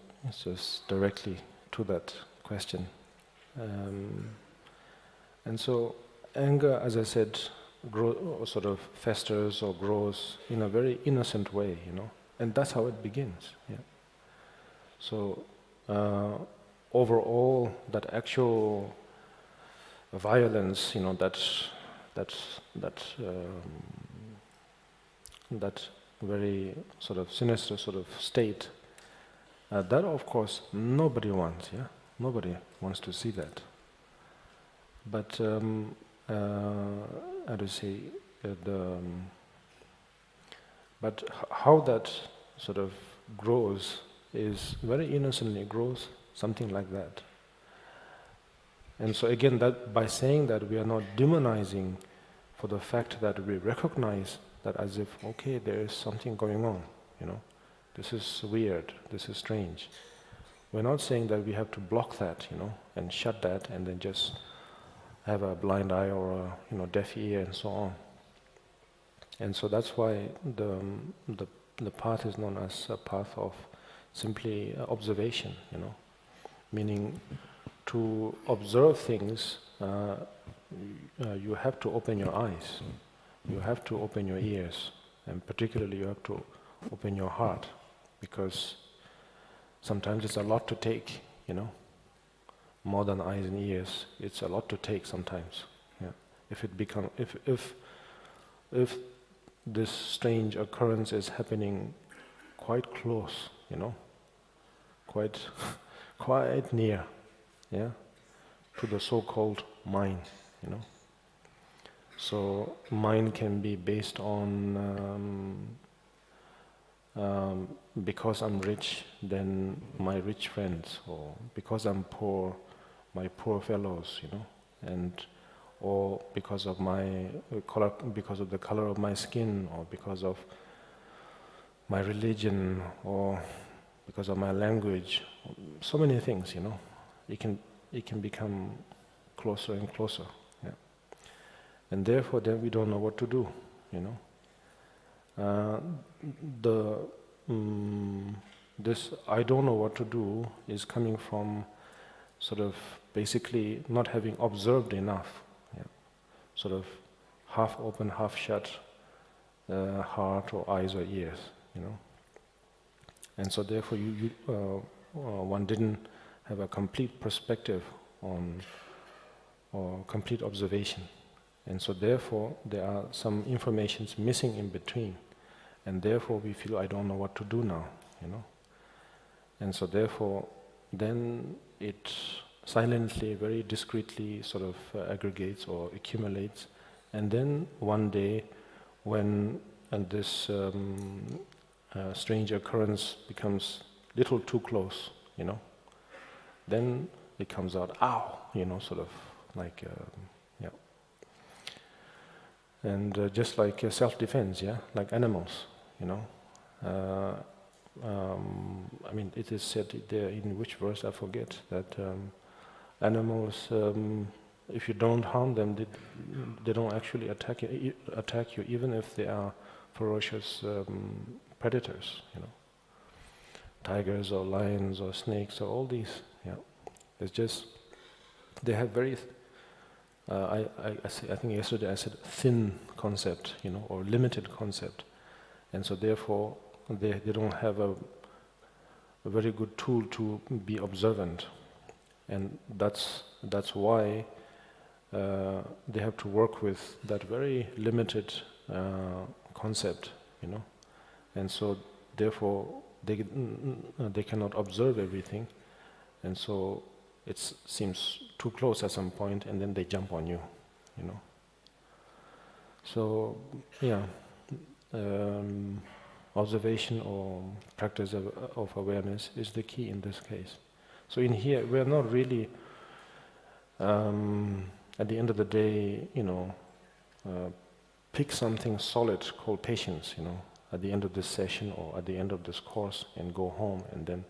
just directly to that question. And so anger, as I said, sort of festers or grows in a very innocent way, and that's how it begins. Yeah. So overall, that actual violence, that very sort of sinister sort of state, that of course nobody wants. Yeah, nobody wants to see that. But how to say but how that sort of grows is very innocently grows, something like that. And so again, that by saying that, we are not demonizing for the fact that we recognize that as if, okay, there is something going on, this is weird, this is strange. We're not saying that we have to block that, and shut that, and then just have a blind eye or a deaf ear and so on. And so that's why the path is known as a path of simply observation, meaning to observe things, you have to open your eyes, you have to open your ears, and particularly you have to open your heart, because sometimes it's a lot to take, more than eyes and ears. It's a lot to take sometimes. Yeah. If this strange occurrence is happening quite close, quite quite near, yeah, to the so-called mind, So mind can be based on because I'm rich, then my rich friends, or because I'm poor, my poor fellows, and or because of my color, because of the color of my skin, or because of my religion, or because of my language, so many things, It can become closer and closer, yeah. And therefore, then we don't know what to do, This I don't know what to do is coming from sort of basically not having observed enough, yeah. Sort of half open, half shut heart or eyes or ears, And so therefore one didn't have a complete perspective on or complete observation. And so therefore there are some informations missing in between. And therefore we feel, I don't know what to do now, And so therefore then it silently, very discreetly sort of aggregates or accumulates. And then one day when this strange occurrence becomes little too close, then it comes out, ow, sort of like, yeah. And just like self-defense, yeah, like animals, I mean, it is said there in which verse I forget that animals, if you don't harm them, they don't actually attack you, even if they are ferocious predators, tigers or lions or snakes or all these. Yeah, it's just they have very. I think yesterday I said thin concept, or limited concept, and so therefore they don't have a very good tool to be observant, and that's why they have to work with that very limited concept, and so therefore they cannot observe everything, and so it seems too close at some point, and then they jump on you, So, yeah, observation or practice of awareness is the key in this case. So in here, we are not really, at the end of the day, pick something solid called patience, at the end of this session or at the end of this course, and go home and then,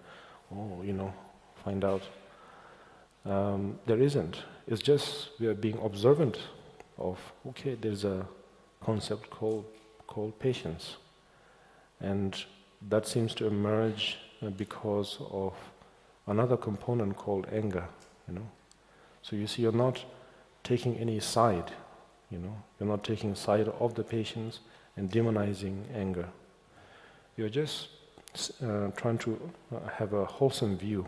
find out. There isn't. It's just we are being observant of, okay, there's a concept called patience. And that seems to emerge because of another component called anger, So you see, you're not taking any side, You're not taking side of the patience and demonizing anger. You're just trying to have a wholesome view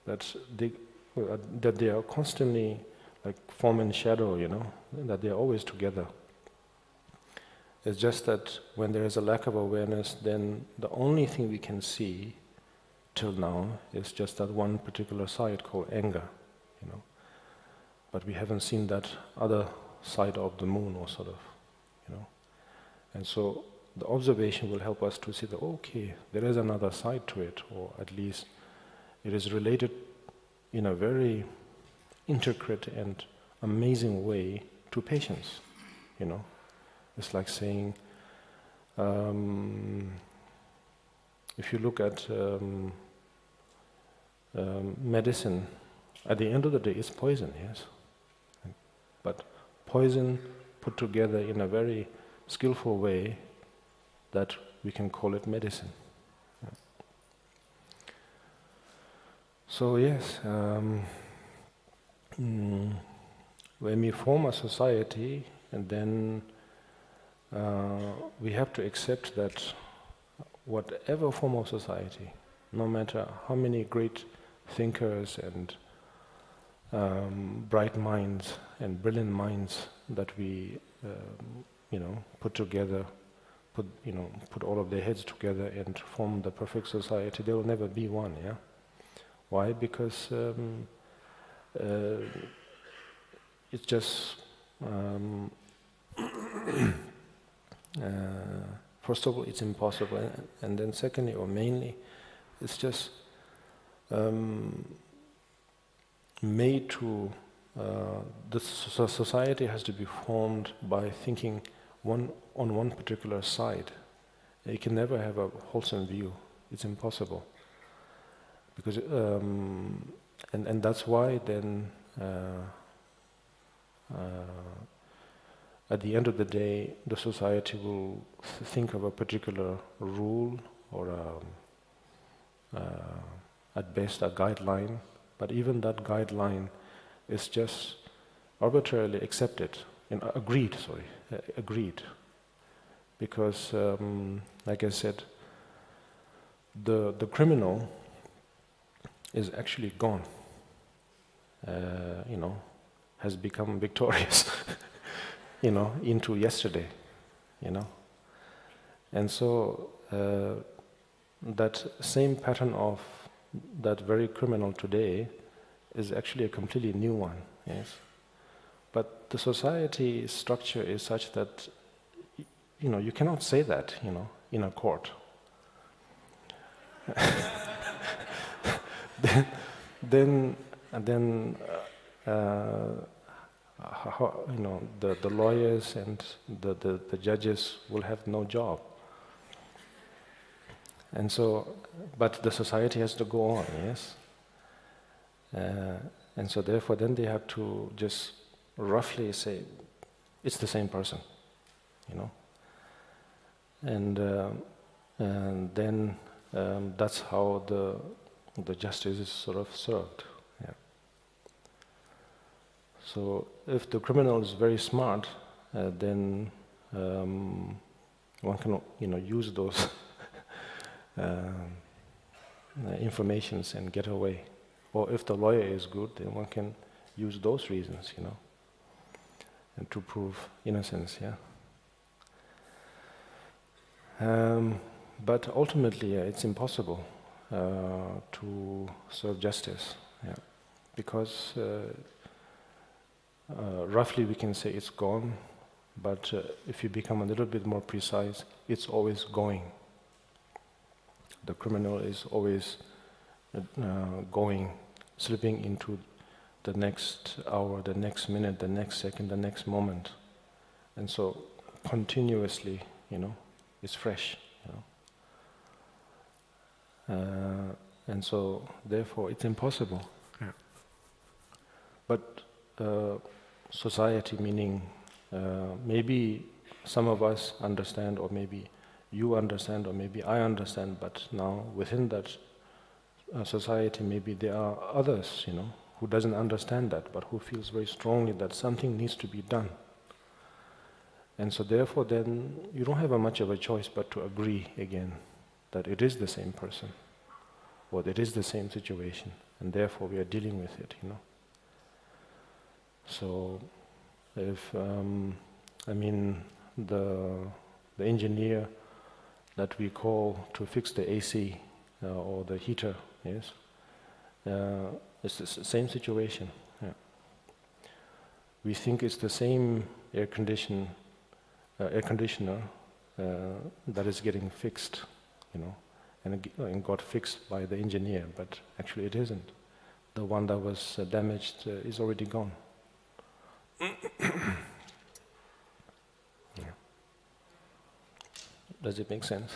that they are constantly like form and shadow, that they are always together. It's just that when there is a lack of awareness, then the only thing we can see till now is just that one particular side called anger, But we haven't seen that other side of the moon, or sort of, And so the observation will help us to see that, okay, there is another side to it, or at least it is related in a very intricate and amazing way to patience, It's like saying, if you look at medicine, at the end of the day, it's poison, yes? But poison put together in a very skillful way that we can call it medicine. So yes, when we form a society, and then we have to accept that whatever form of society, no matter how many great thinkers and bright minds and brilliant minds that we, put together, put all of their heads together and form the perfect society, there will never be one, yeah? Why? Because it's just, first of all, it's impossible, and then secondly, or mainly, it's just made to, the society has to be formed by thinking on one particular side. You can never have a wholesome view. It's impossible. Because, and that's why then, at the end of the day, the society will think of a particular rule or at best a guideline, but even that guideline is just arbitrarily accepted, agreed, because like I said, the criminal is actually gone, has become victorious, into yesterday, And so that same pattern of that very criminal today is actually a completely new one, yes. But the society structure is such that, you cannot say that, in a court. then how, the lawyers and the judges will have no job. And so, but the society has to go on, yes? And so therefore then they have to just roughly say, it's the same person, And then that's how the justice is sort of served. Yeah. So if the criminal is very smart, then one can, use those informations and get away. Or if the lawyer is good, then one can use those reasons, and to prove innocence, yeah. But ultimately, it's impossible to serve justice, yeah, because roughly we can say it's gone, but if you become a little bit more precise, it's always going. The criminal is always going, slipping into the next hour, the next minute, the next second, the next moment. And so continuously, it's fresh. And so therefore it's impossible. Yeah. But society, meaning maybe some of us understand, or maybe you understand, or maybe I understand, but now within that society maybe there are others, who doesn't understand that, but who feels very strongly that something needs to be done. And so therefore then you don't have much of a choice but to agree again that it is the same person, or it is the same situation, and therefore we are dealing with it, So if, the engineer that we call to fix the AC or the heater, yes, it's the same situation. Yeah. We think it's the same air conditioner that is getting fixed, and got fixed by the engineer, but actually it isn't. The one that was damaged is already gone. Yeah. Does it make sense?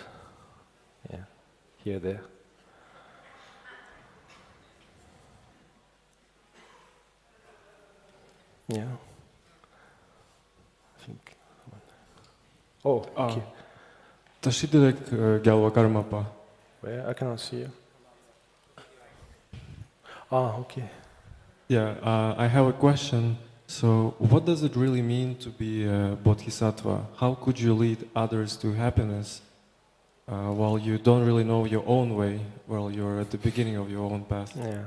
Yeah. Here, there. Yeah. I think. Oh, okay. H.H Gyalwa Karmapa. Where? I cannot see you. Ah, okay. Yeah, I have a question. So, what does it really mean to be a bodhisattva? How could you lead others to happiness while you don't really know your own way, while you're at the beginning of your own path? Yeah.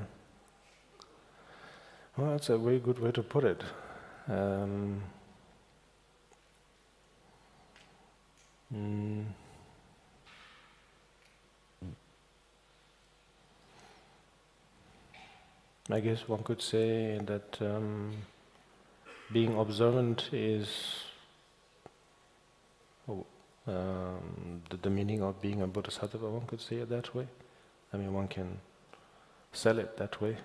Well, that's a very good way to put it. I guess one could say that being observant is the meaning of being a bodhisattva, one could say it that way. One can sell it that way,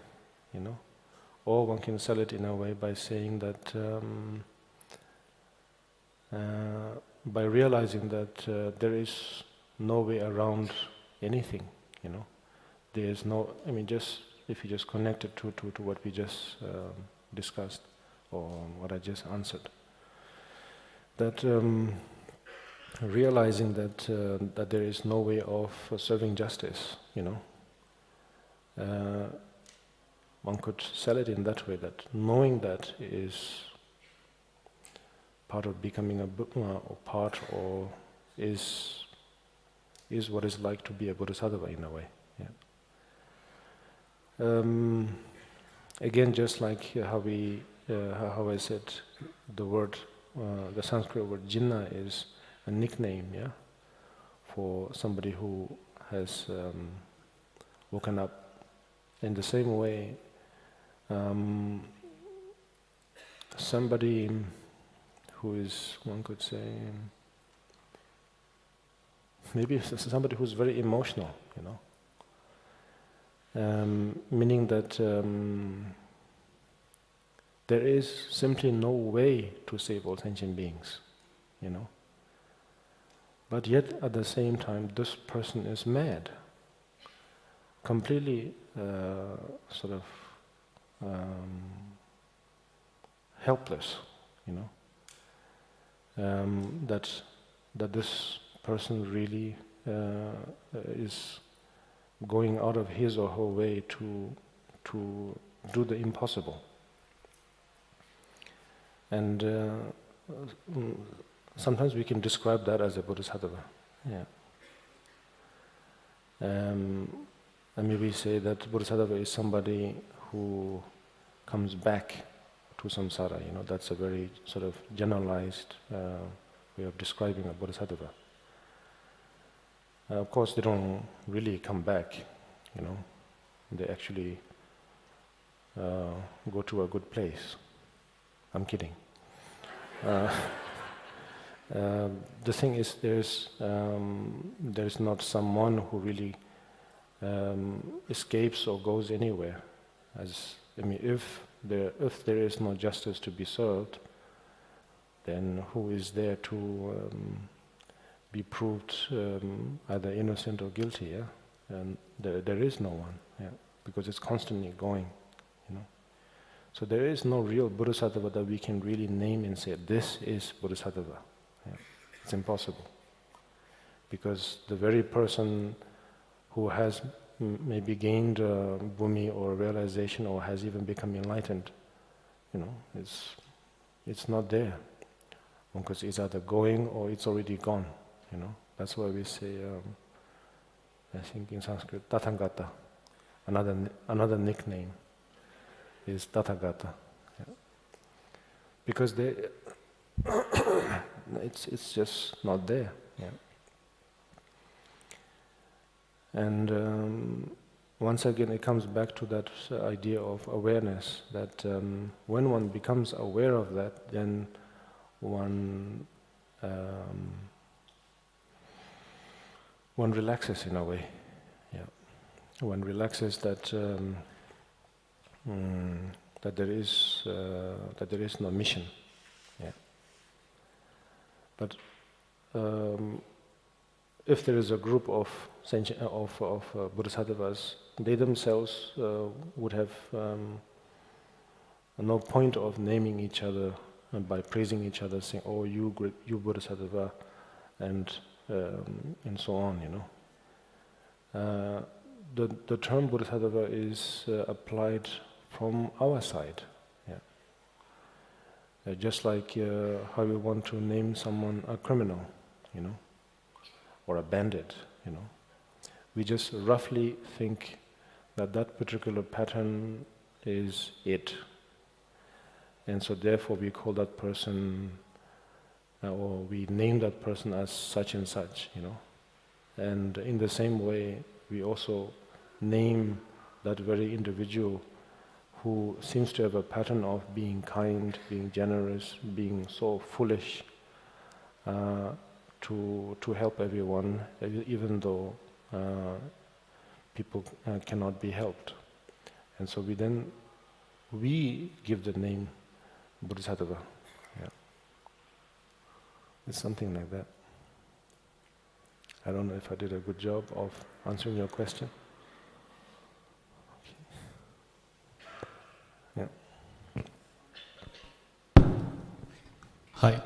or one can sell it in a way by saying that by realizing that there is no way around anything, there is no, just if you just connect it to what we just discussed, or what I just answered, that realizing that there is no way of serving justice, one could sell it in that way, that knowing that is part of becoming a or part, or is what it's like to be a bodhisattva in a way. Yeah. Again, just like how I said, the word, the Sanskrit word jinna is a nickname, yeah, for somebody who has woken up. In the same way, somebody who is, one could say, maybe somebody who's very emotional, meaning that there is simply no way to save all sentient beings, But yet, at the same time, this person is mad, completely helpless, that this person really is going out of his or her way to do the impossible. And sometimes we can describe that as a bodhisattva. Yeah. We say that bodhisattva is somebody who comes back to samsara. That's a very sort of generalized way of describing a bodhisattva. Of course, they don't really come back. They actually go to a good place. I'm kidding. The thing is, there's not someone who really escapes or goes anywhere. If there is no justice to be served, then who is there to be proved either innocent or guilty? Yeah, and there is no one. Yeah, because it's constantly going. So there is no real bodhisattva that we can really name and say, this is bodhisattva. Yeah. It's impossible. Because the very person who has maybe gained bhumi or realization or has even become enlightened, it's not there. Because it's either going or it's already gone, That's why we say, I think in Sanskrit, Tathagata. Another nickname is Tathagata. Yeah. Because it's just not there. Yeah. And once again, it comes back to that idea of awareness, that when one becomes aware of that, then one relaxes in a way. Yeah. One relaxes that that there is no mission. Yeah. But if there is a group of bodhisattvas, they themselves would have no point of naming each other by praising each other, saying, "Oh, you bodhisattva," and so on. The term bodhisattva is applied from our side. Yeah. Just like how we want to name someone a criminal, or a bandit, We just roughly think that particular pattern is it. And so therefore we call that person, or we name that person as such and such, And in the same way, we also name that very individual who seems to have a pattern of being kind, being generous, being so foolish, to help everyone, even though people cannot be helped. And so we give the name Bodhisattva. Yeah. It's something like that. I don't know if I did a good job of answering your question. Okay. Yeah. Hi.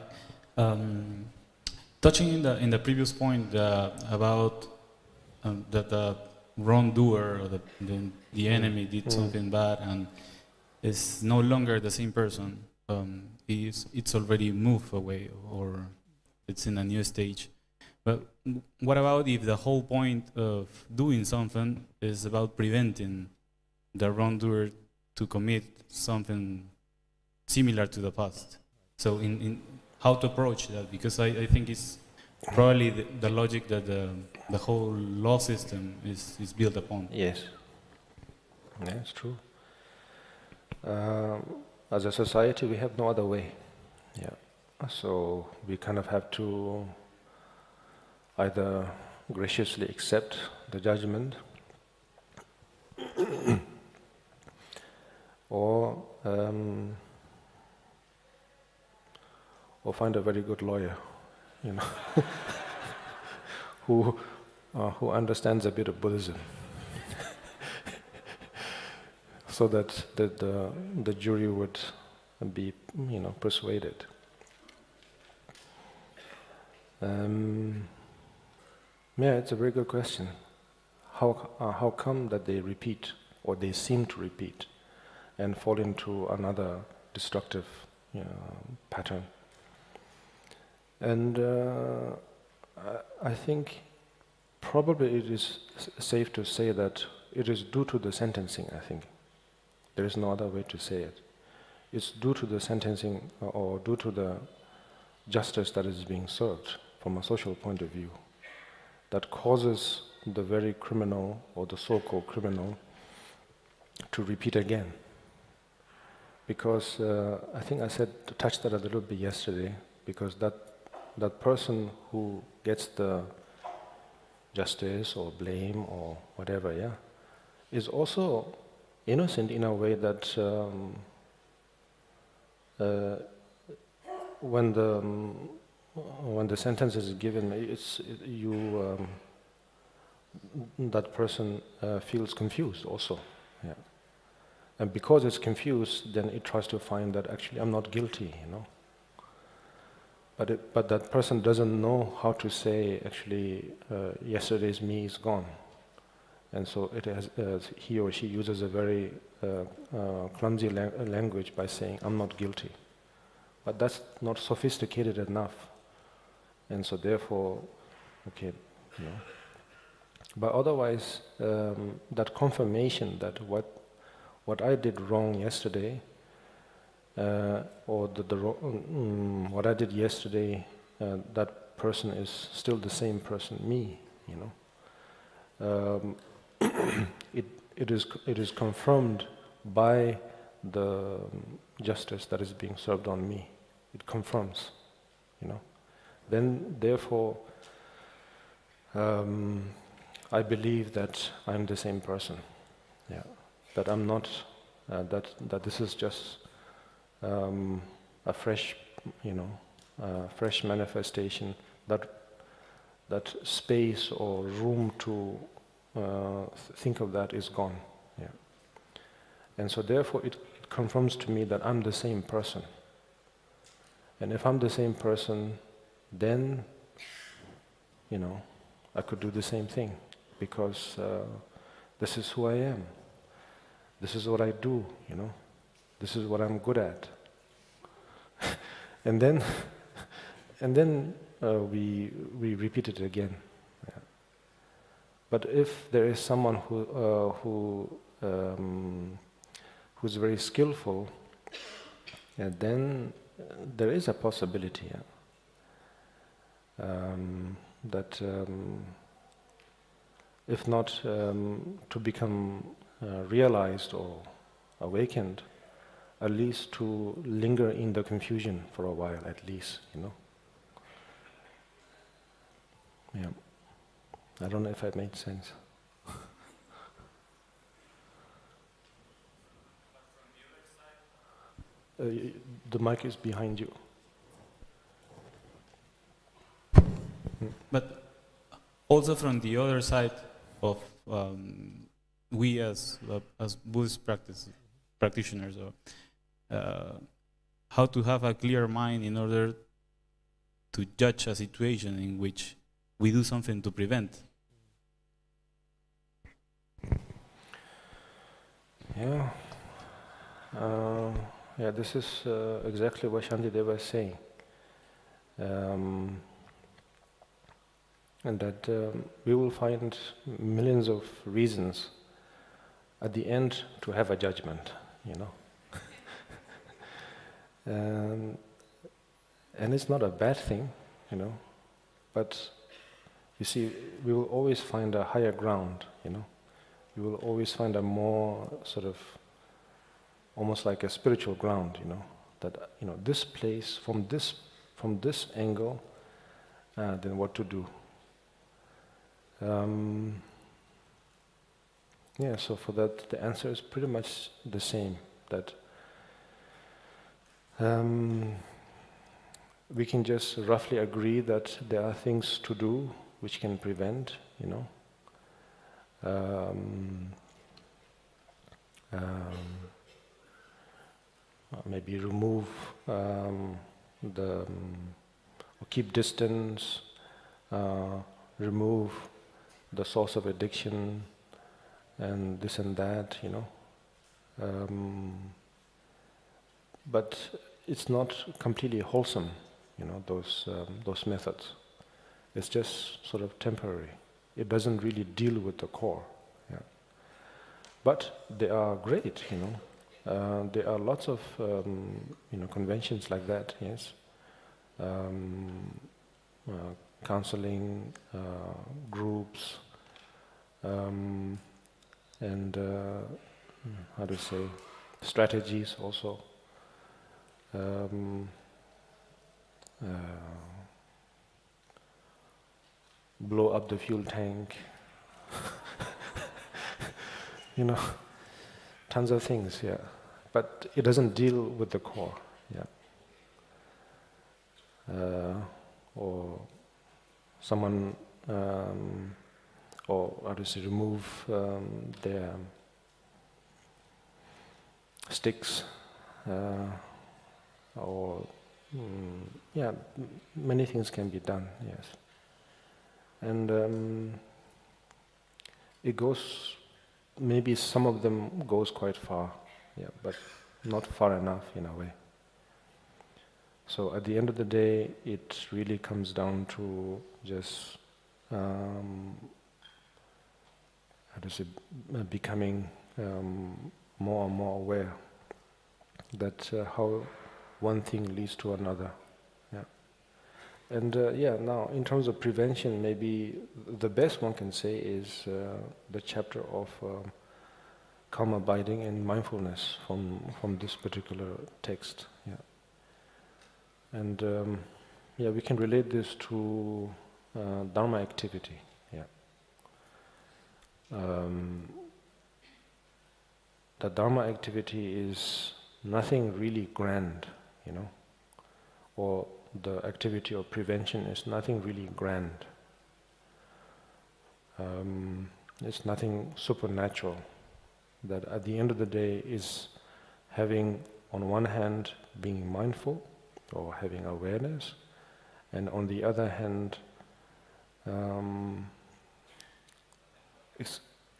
Touching in the previous point about that the wrongdoer or the enemy did something bad and is no longer the same person. It's already moved away or it's in a new stage. But what about if the whole point of doing something is about preventing the wrongdoer to commit something similar to the past? So in how to approach that? Because I think it's probably the logic that the whole law system is built upon. Yes. Yeah, it's true. As a society, we have no other way. Yeah. So we kind of have to either graciously accept the judgment or find a very good lawyer, who understands a bit of Buddhism, so that the jury would be, persuaded. Yeah, it's a very good question. How come that they repeat, or they seem to repeat, and fall into another destructive pattern? And I think probably it is safe to say that it is due to the sentencing, I think. There is no other way to say it. It's due to the sentencing or due to the justice that is being served from a social point of view that causes the very criminal or the so-called criminal to repeat again. Because I think I touched that a little bit yesterday, because that person who gets the justice or blame or whatever, is also innocent in a way that when the sentence is given, that person feels confused also. Yeah. And because it's confused, then it tries to find that actually I'm not guilty, but that person doesn't know how to say, actually, yesterday's me is gone. And so it has, he or she uses a very clumsy language by saying, I'm not guilty. But that's not sophisticated enough. And so therefore, okay, you know. But otherwise, that confirmation that what I did wrong yesterday, or what I did yesterday, that person is still the same person, me, you know. It is confirmed by the justice that is being served on me. It confirms, you know. Then, therefore, I believe that I'm the same person. Yeah, that I'm not. That this is just a fresh, you know, fresh manifestation. That space or room to think of that is gone. Yeah. And so therefore it confirms to me that I'm the same person. And if I'm the same person, then, you know, I could do the same thing, because this is who I am. This is what I do, you know. This is what I'm good at. and then we repeat it again. Yeah. But if there is someone who's very skillful, then there is a possibility that if not to become realized or awakened, at least to linger in the confusion for a while, at least, you know. Yeah. I don't know if I made sense. The mic is behind you. But also from the other side of we as Buddhist practitioners, how to have a clear mind in order to judge a situation in which we do something to prevent. Yeah. Yeah, this is exactly what Shantideva was saying. And that we will find millions of reasons at the end to have a judgment, you know. And it's not a bad thing, you know, but you see, we will always find a higher ground, you know. We will always find a more sort of, almost like a spiritual ground, you know, that, you know, this place, from this angle, then what to do. Yeah, so for that, the answer is pretty much the same, that we can just roughly agree that there are things to do which can prevent, you know. Maybe remove or keep distance, remove the source of addiction, and this and that, you know. But it's not completely wholesome, you know, those methods. It's just sort of temporary. It doesn't really deal with the core. Yeah. But they are great, you know. There are lots of you know, conventions like that. Yes. Counseling groups, and how to say, strategies also. Blow up the fuel tank. You know, tons of things, yeah. But it doesn't deal with the core, yeah. Or someone, or how to say, remove their sticks, or yeah, many things can be done, yes. And it goes, maybe some of them goes quite far, yeah, but not far enough in a way. So at the end of the day, it really comes down to just how to say, becoming more and more aware that how one thing leads to another. Yeah. And now in terms of prevention, maybe the best one can say is the chapter of calm abiding and mindfulness from this particular text. Yeah. And we can relate this to Dharma activity. Yeah. The Dharma activity is nothing really grand, or the activity of prevention is nothing really grand. It's nothing supernatural. That at the end of the day is having, on one hand, being mindful or having awareness, and on the other hand,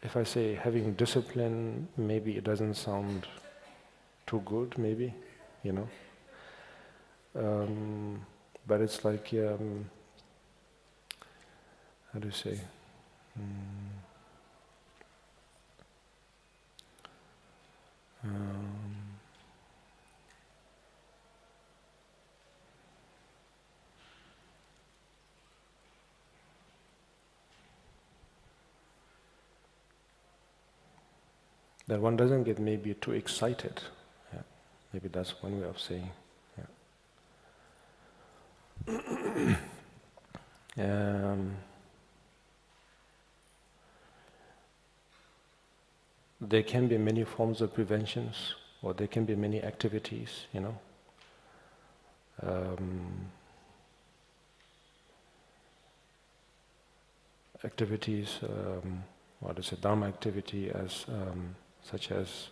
if I say having discipline, maybe it doesn't sound too good, maybe, but it's like, how do you say? That one doesn't get maybe too excited. Yeah. Maybe that's one way of saying. Yeah. There can be many forms of preventions, or there can be many activities, activities, what is a Dharma activity as such as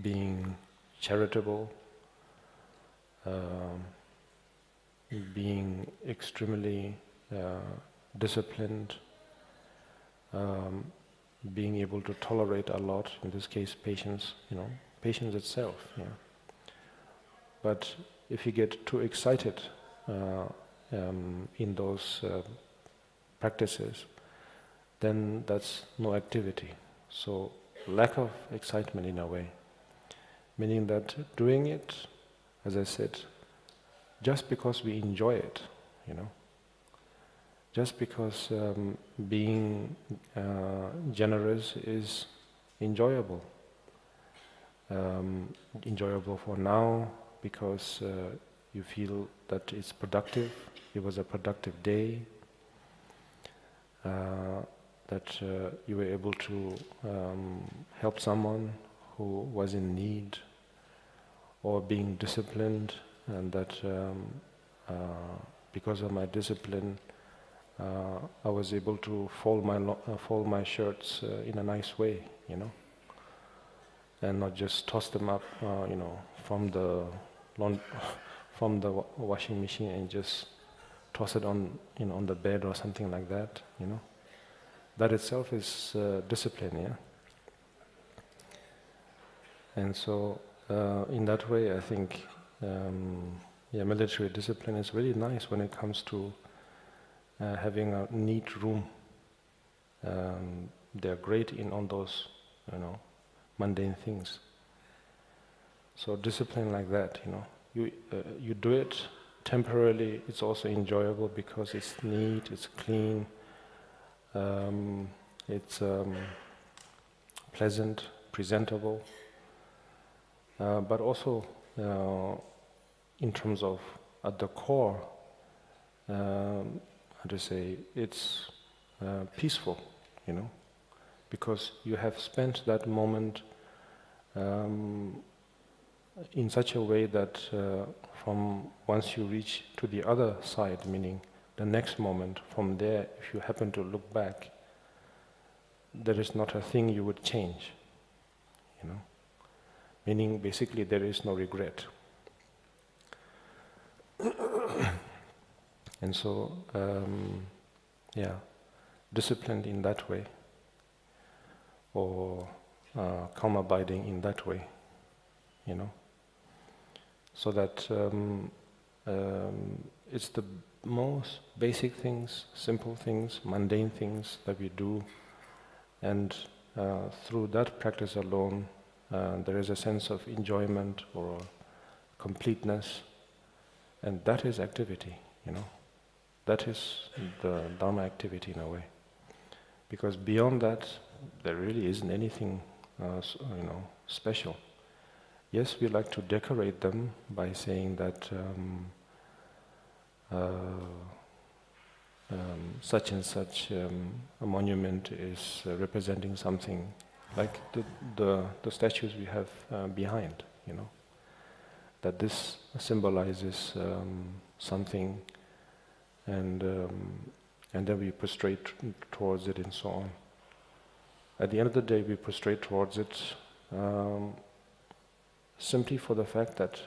being charitable, being extremely disciplined, being able to tolerate a lot, in this case patience, patience itself. Yeah. But if you get too excited in those practices, then that's no activity. So lack of excitement in a way, meaning that doing it, as I said, just because we enjoy it, just because being generous is enjoyable. Enjoyable for now because you feel that it's productive, it was a productive day, that you were able to help someone who was in need, or being disciplined, and that because of my discipline I was able to fold my shirts in a nice way, and not just toss them up, from the washing machine and just toss it on the bed or something like that, That itself is discipline, yeah. And so, in that way, I think, military discipline is really nice when it comes to having a neat room. They're great in on those, mundane things. So discipline like that, you do it temporarily. It's also enjoyable because it's neat, it's clean, it's pleasant, presentable. But also, in terms of at the core, how to say, it's peaceful, because you have spent that moment in such a way that from once you reach to the other side, meaning the next moment, from there, if you happen to look back, there is not a thing you would change, you know. Meaning, basically, there is no regret. And so, disciplined in that way, or calm abiding in that way, you know. So that it's the most basic things, simple things, mundane things that we do, and through that practice alone, there is a sense of enjoyment or completeness, and that is activity, you know. That is the Dharma activity in a way. Because beyond that, there really isn't anything, you know, special. Yes, we like to decorate them by saying that such and such a monument is representing something, like the statues we have behind, you know. That this symbolizes something, and then we prostrate towards it and so on. At the end of the day, we prostrate towards it simply for the fact that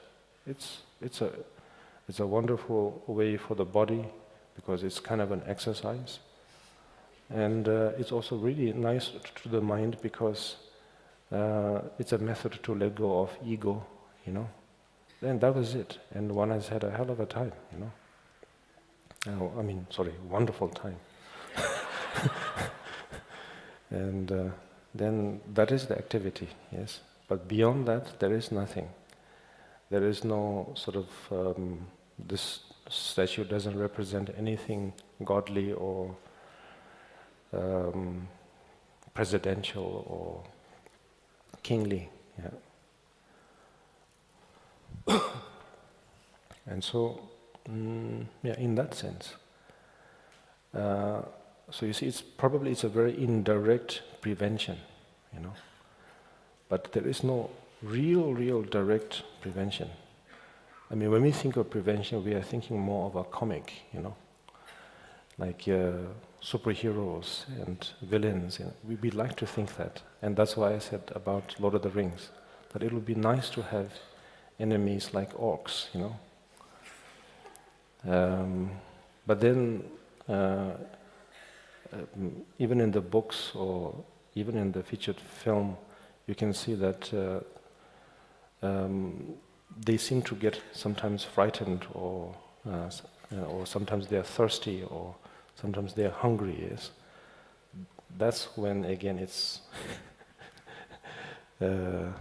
it's a wonderful way for the body, because it's kind of an exercise, and it's also really nice to the mind because it's a method to let go of ego, you know. And that was it, and one has had a hell of a time, you know. Wonderful time. And then that is the activity, yes. But beyond that, there is nothing. There is no sort of, this statue doesn't represent anything godly or presidential or kingly, yeah. And so, in that sense. So you see, it's a very indirect prevention, you know. But there is no real direct prevention. I mean, when we think of prevention, we are thinking more of a comic, you know, like superheroes and villains. You know? We like to think that, and that's why I said about Lord of the Rings, that it would be nice to have enemies like orcs, you know. But then, even in the books or even in the featured film, you can see that they seem to get sometimes frightened, or sometimes they are thirsty, or sometimes they are hungry. Yes, that's when again it's you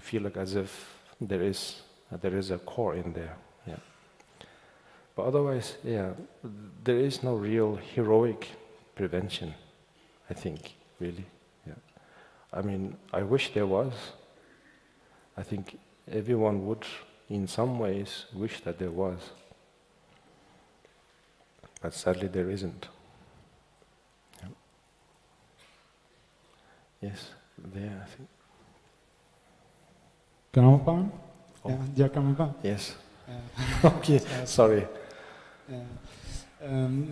feel like as if there is a core in there. Yeah. But otherwise, yeah, there is no real heroic prevention, I think, really. Yeah. I mean, I wish there was. I think everyone would, in some ways, wish that there was. But sadly, there isn't. Yeah. Yes, there, I think. Karmapa? Oh. Yeah, dear Karmapa. Yes. Okay, sorry.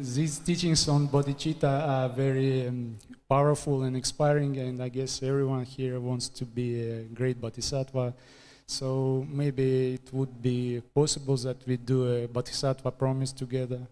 These teachings on bodhicitta are very powerful and inspiring, and I guess everyone here wants to be a great bodhisattva. So maybe it would be possible that we do a bodhisattva promise together.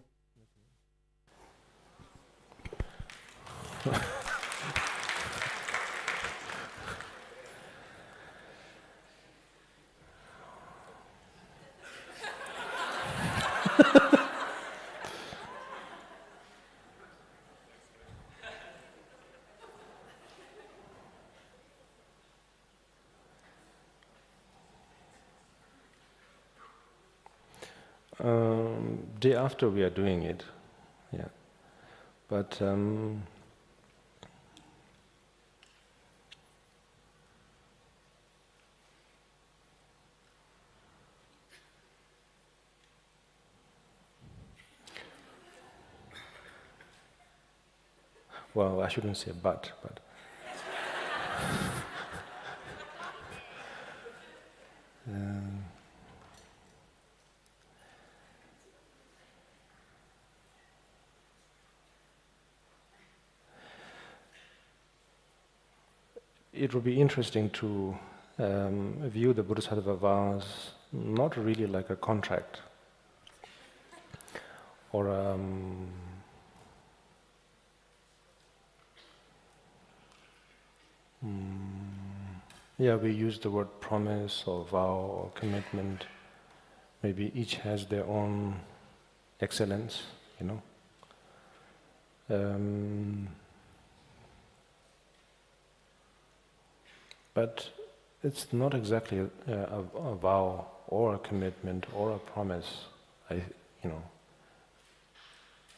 Day after we are doing it, yeah. But well, I shouldn't say but. it would be interesting to view the Bodhisattva vows not really like a contract or we use the word promise or vow or commitment. Maybe each has their own excellence, but it's not exactly a vow or a commitment or a promise, at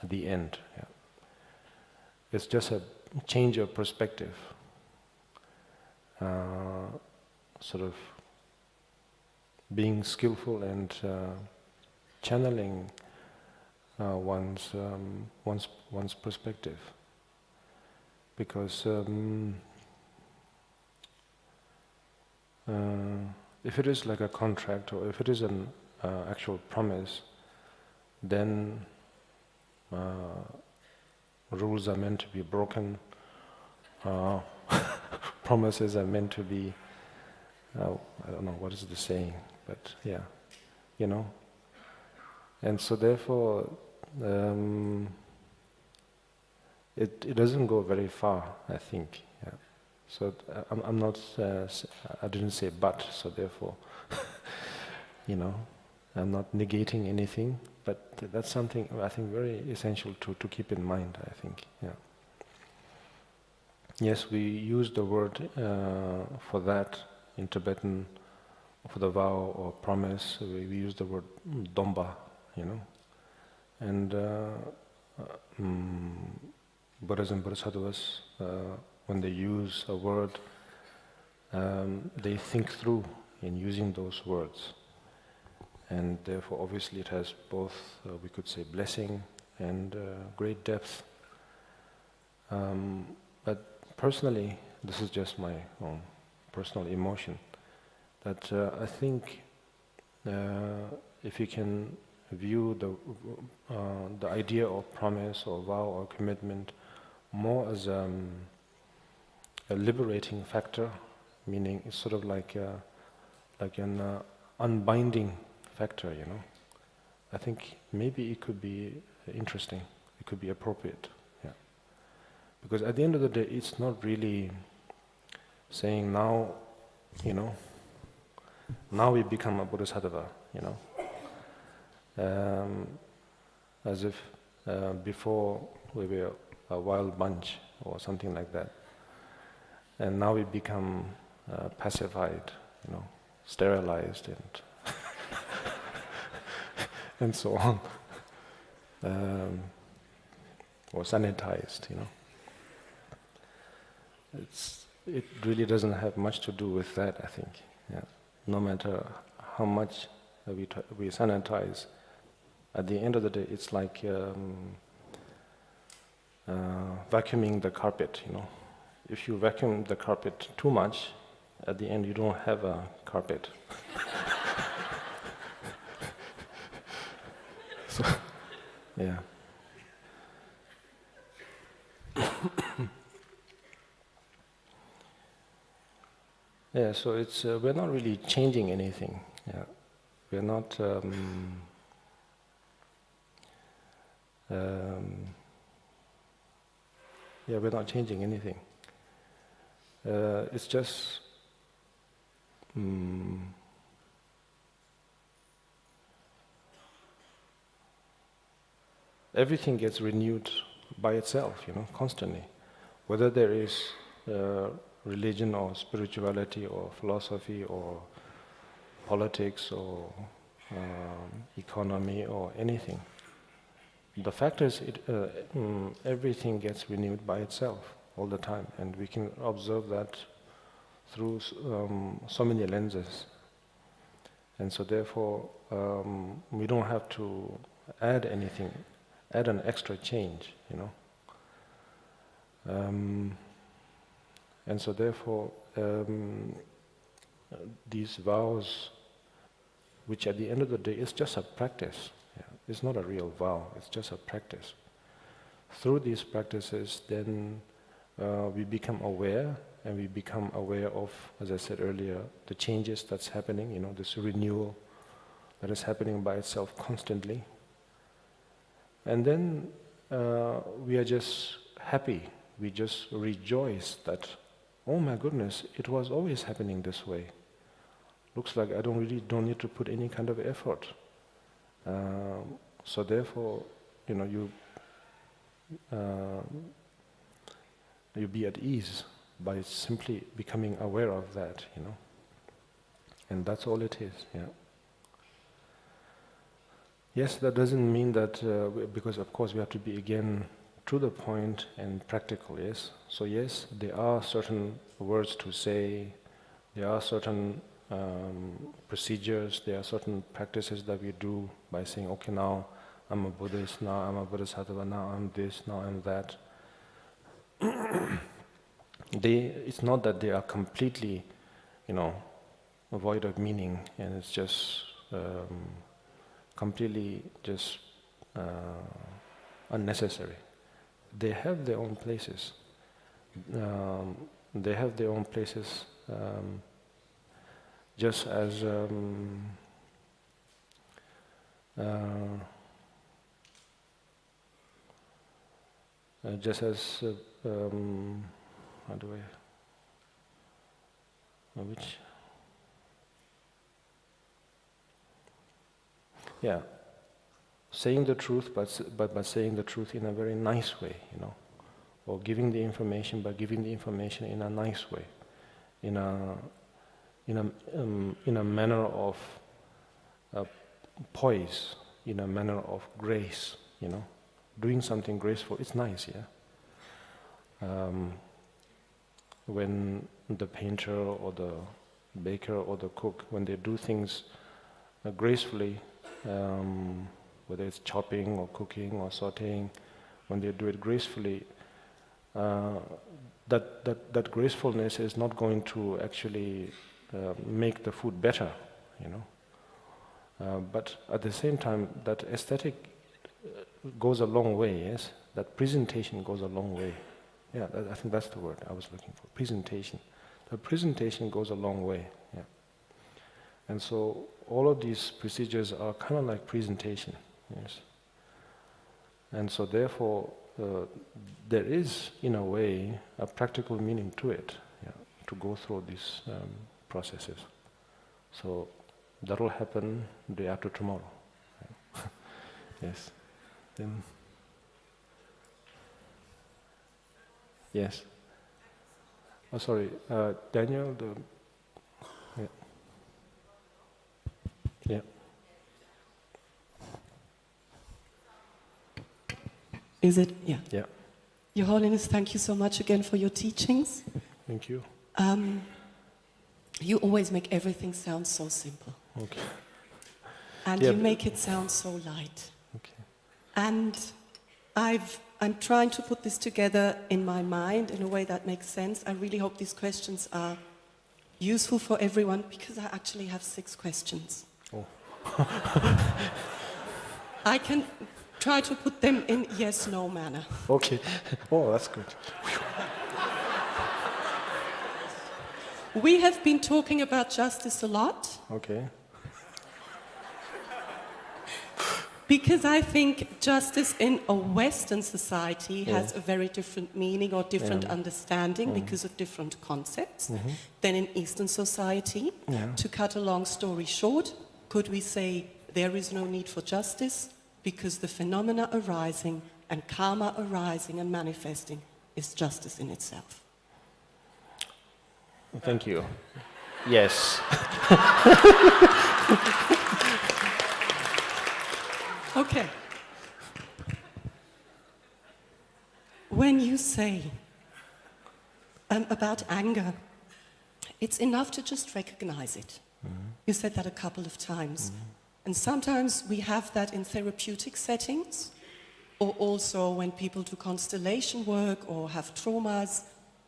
the end. Yeah. It's just a change of perspective, sort of being skillful and channeling one's perspective, because if it is like a contract or if it is an actual promise, then rules are meant to be broken, promises are meant to be, I don't know what is the saying, but yeah, and so therefore it doesn't go very far, I think. Yeah. So I'm not, I didn't say but, so therefore, I'm not negating anything, but that's something I think very essential to keep in mind, I think. Yeah. Yes, we use the word for that in Tibetan, for the vow or promise. We use the word domba, and Buddhas and Bodhisattvas, when they use a word, they think through in using those words. And therefore, obviously, it has both, we could say, blessing and great depth. But personally, this is just my own personal emotion, that I think if you can view the idea of promise or vow or commitment more as a liberating factor, meaning it's sort of like an unbinding factor, I think maybe it could be interesting, it could be appropriate, yeah. Because at the end of the day, it's not really saying now, now we become a Bodhisattva, as if before we were a wild bunch or something like that, and now we become pacified, sterilized and and so on, or sanitized, It really doesn't have much to do with that, I think. Yeah. No matter how much we sanitize, at the end of the day, it's like vacuuming the carpet, If you vacuum the carpet too much, at the end you don't have a carpet. So, yeah. Yeah, so it's we're not really changing anything. Yeah, we're not. We're not changing anything. It's just everything gets renewed by itself, constantly. Whether there is religion or spirituality or philosophy or politics or economy or anything. The fact is, everything gets renewed by itself all the time, and we can observe that through so many lenses. And so therefore, we don't have to add anything, add an extra change, and so therefore, these vows, which at the end of the day is just a practice, it's not a real vow, it's just a practice. Through these practices, then we become aware and we become aware of, as I said earlier, the changes that's happening, this renewal that is happening by itself constantly. And then we are just happy, we just rejoice that, oh my goodness, it was always happening this way. Looks like I don't need to put any kind of effort. So therefore, you be at ease by simply becoming aware of that, and that's all it is. Yeah. Yes, that doesn't mean that because of course we have to be again to the point and practical. Yes. So yes, there are certain words to say, there are certain procedures, there are certain practices that we do by saying, okay, now I'm a Buddhist, now I'm a Bodhisattva, now I'm this, now I'm that. It's not that they are completely, void of meaning, and it's just completely just unnecessary. They have their own places. They have their own places, just as how do I, which, yeah, saying the truth, but by saying the truth in a very nice way, or giving the information, by giving the information in a nice way, in a manner of poise, in a manner of grace, doing something graceful. It's nice, yeah. When the painter or the baker or the cook, when they do things gracefully, whether it's chopping or cooking or sautéing, when they do it gracefully, that gracefulness is not going to actually make the food better, but at the same time, that aesthetic goes a long way, yes? That presentation goes a long way. Yeah, I think that's the word I was looking for, presentation. The presentation goes a long way, yeah. And so all of these procedures are kind of like presentation, yes. And so therefore, there is, in a way, a practical meaning to it, yeah, to go through these processes. So that will happen day after tomorrow. Yeah. Yes. Then. Yes. Oh, sorry, Daniel. Yeah. Yeah. Is it? Yeah. Yeah. Your Holiness, thank you so much again for your teachings. Thank you. You always make everything sound so simple. Okay. And Yeah, you make it sound so light. Okay. And I'm trying to put this together in my mind in a way that makes sense. I really hope these questions are useful for everyone, because I actually have 6 questions. Oh. I can try to put them in yes-no manner. Okay. Oh, that's good. We have been talking about justice a lot. Okay. Because I think justice in a Western society has a very different meaning or different understanding because of different concepts than in Eastern society. Yeah. To cut a long story short, could we say there is no need for justice because the phenomena arising and karma arising and manifesting is justice in itself? Thank you. Yes. Okay. When you say about anger, it's enough to just recognize it. You said that a couple of times. And sometimes we have that in therapeutic settings, or also when people do constellation work or have traumas,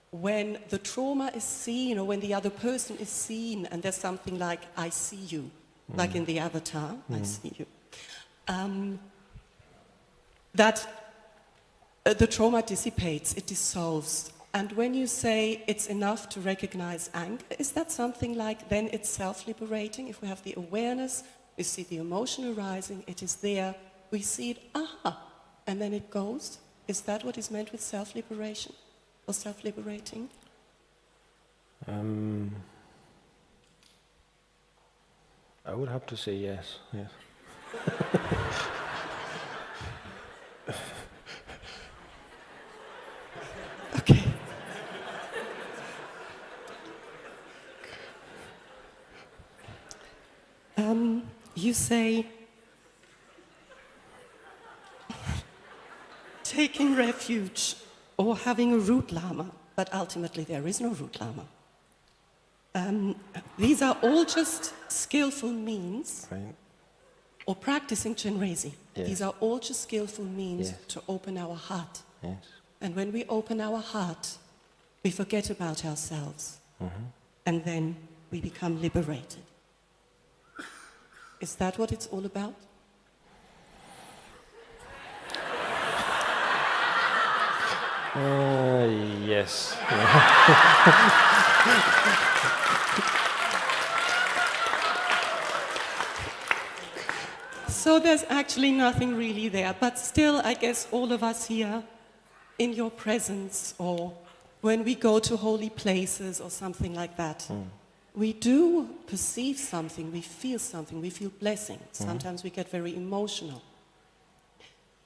when the trauma is seen or when the other person is seen and there's something like, I see you, like in the avatar, I see you. That the trauma dissipates, it dissolves. And when you say it's enough to recognize anger, is that something like then it's self-liberating? If we have the awareness, we see the emotion arising, it is there, we see it, and then it goes. Is that what is meant with self-liberation or self-liberating? I would have to say yes. Yes. Okay. You say taking refuge or having a root lama, but ultimately there is no root lama. These are all just skillful means, Right. or practicing Chenrezi. Yes. These are all just skillful means Yes. to open our heart. Yes. And when we open our heart, we forget about ourselves. And then we become liberated. Is that what it's all about? Yes. So there's actually nothing really there, but still I guess all of us here in your presence, or when we go to holy places or something like that, we do perceive something, we feel blessing. Sometimes we get very emotional.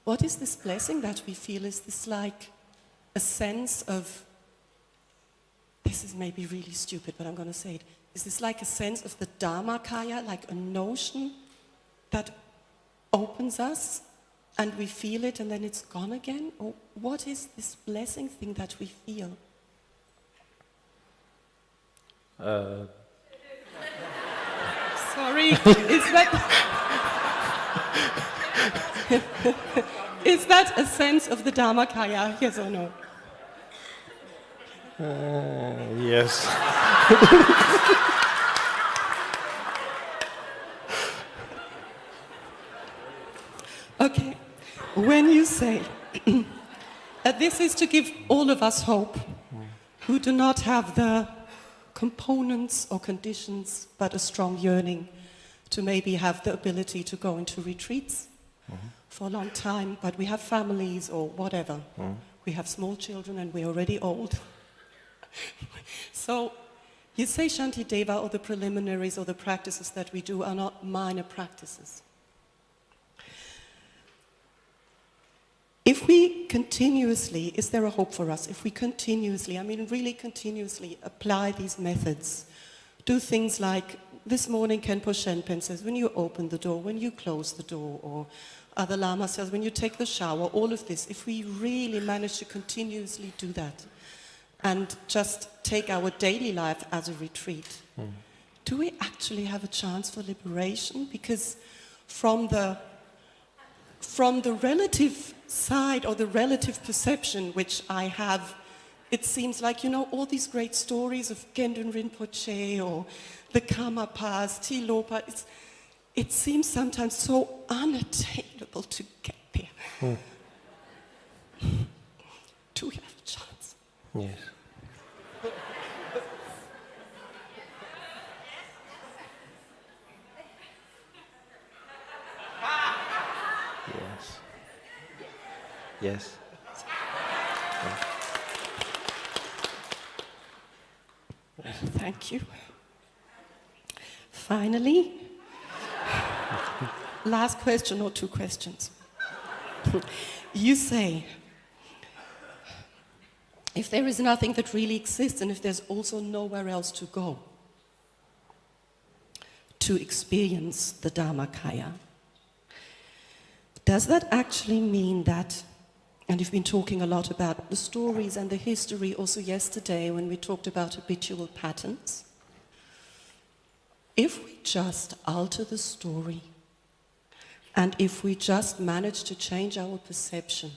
What is this blessing that we feel? Is this like a sense of, this is maybe really stupid, but I'm going to say it. Is this like a sense of the Dharmakaya, like a notion that opens us and we feel it and then it's gone again? Or what is this blessing thing that we feel? Sorry, is that a sense of the Dharmakaya, yes or no? Yes. Okay, when you say that this is to give all of us hope who do not have the components or conditions but a strong yearning to maybe have the ability to go into retreats for a long time, but we have families or whatever. We have small children and we're already old. So you say Shanti Deva or the preliminaries or the practices that we do are not minor practices. If we continuously, is there a hope for us? If we continuously, I mean really continuously apply these methods, do things like, this morning Khenpo Shenpen says, when you open the door, when you close the door, or other Lama says, when you take the shower, all of this, if we really manage to continuously do that, and just take our daily life as a retreat, do we actually have a chance for liberation? Because from the relative side or the relative perception which I have, it seems like, you know, all these great stories of Gendun Rinpoche or the Karmapas, Tilopa, it seems sometimes so unattainable to get there. Do we have a chance? Yes. Yes. Thank you. Finally, last question or two questions. You say, if there is nothing that really exists and if there's also nowhere else to go to experience the Dharmakaya, does that actually mean that, and you've been talking a lot about the stories and the history also yesterday when we talked about habitual patterns, if we just alter the story and if we just manage to change our perception,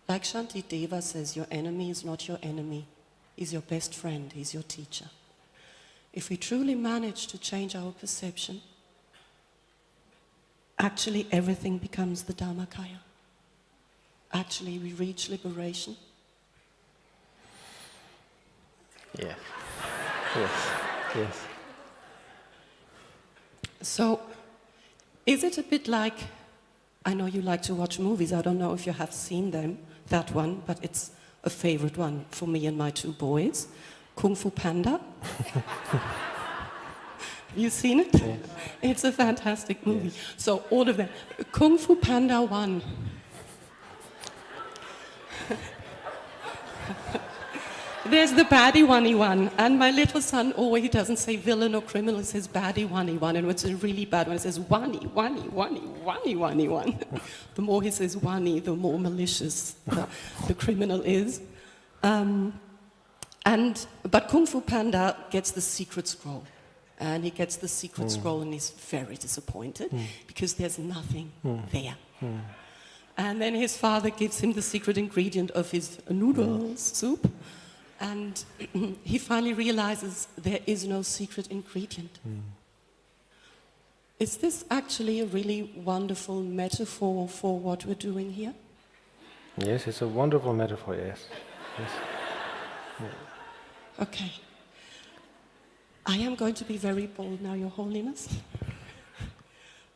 like Shanti Deva says, your enemy is not your enemy, he's your best friend, he's your teacher. If we truly manage to change our perception, actually everything becomes the Dharmakaya. Actually we reach liberation. Yes. Yes. Yes. So, is it a bit like, I know you like to watch movies, I don't know if you have seen them, that one, but it's a favorite one for me and my 2 boys, Kung Fu Panda. You seen it? Yes. It's a fantastic movie. Yes. So all of them. Kung Fu Panda 1. There's the baddie one, and my little son always, he doesn't say villain or criminal, he says baddie one, and it's a really bad one. It says one. The more he says one, the more malicious the criminal is. But Kung Fu Panda gets the secret scroll. And he gets the secret scroll and he's very disappointed because there's nothing there. And then his father gives him the secret ingredient of his noodles soup. And he finally realizes there is no secret ingredient. Is this actually a really wonderful metaphor for what we're doing here? Yes, it's a wonderful metaphor, yes. Yes. Okay. I am going to be very bold now, Your Holiness.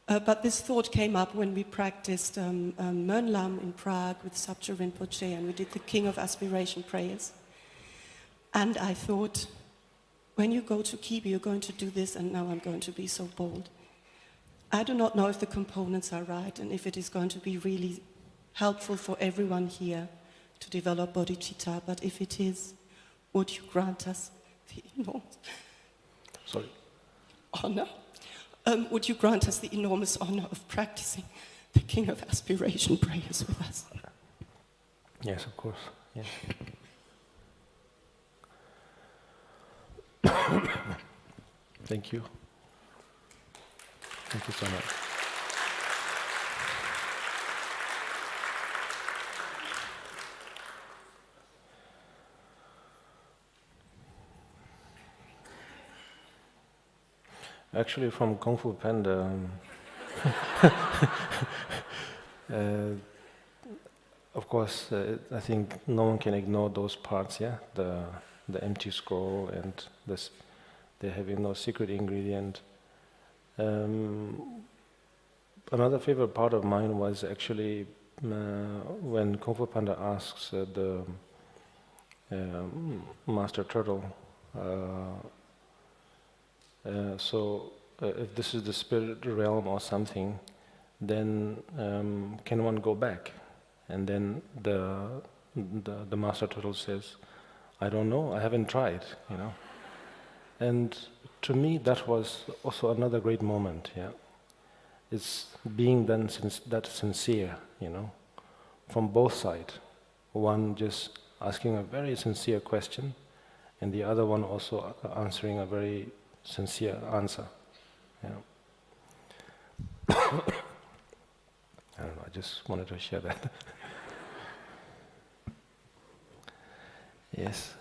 But this thought came up when we practiced Mönlam in Prague with Sabja Rinpoche, and we did the King of Aspiration prayers. And I thought, when you go to Kibi, you're going to do this, and now I'm going to be so bold. I do not know if the components are right and if it is going to be really helpful for everyone here to develop bodhicitta, but if it is, would you grant us the enormous honor? Would you grant us the enormous honor of practicing the King of Aspiration prayers with us? Yes, of course. Yes. Thank you. Thank you so much. Actually, from Kung Fu Panda, of course, I think no one can ignore those parts, yeah? The empty scroll and this, they're having no secret ingredient. Another favorite part of mine was actually when Kung Fu Panda asks the Master Turtle, if this is the spirit realm or something, then can one go back? And then the Master Turtle says, I don't know, I haven't tried, you know. And to me that was also another great moment, yeah. It's being then that sincere, you know, from both sides. One just asking a very sincere question, and the other one also answering a very sincere answer. Yeah. I don't know, I just wanted to share that. Yes.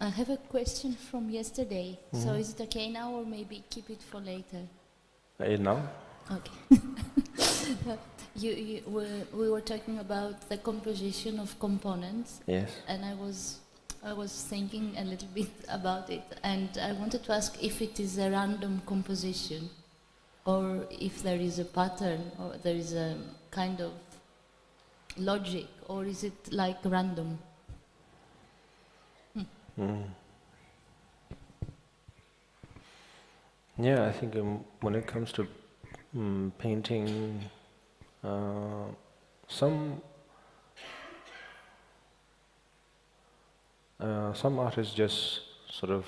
I have a question from yesterday. So is it okay now, or maybe keep it for later? Now? Okay. We were talking about the composition of components. Yes. And I was thinking a little bit about it, and I wanted to ask if it is a random composition, or if there is a pattern, or there is a kind of logic, or is it like random? Yeah, I think when it comes to painting, some artists just sort of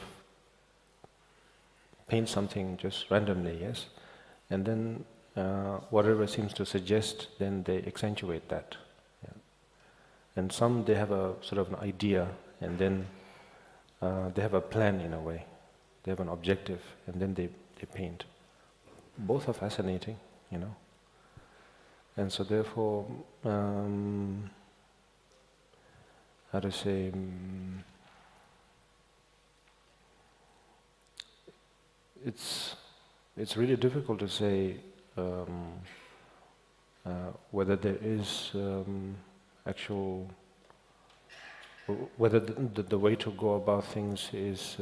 paint something just randomly, yes, and then whatever seems to suggest, then they accentuate that. Yeah. And some, they have a sort of an idea, and then they have a plan in a way. They have an objective, and then they paint. Both are fascinating, you know. And so therefore, how to say, it's really difficult to say whether there is whether the way to go about things is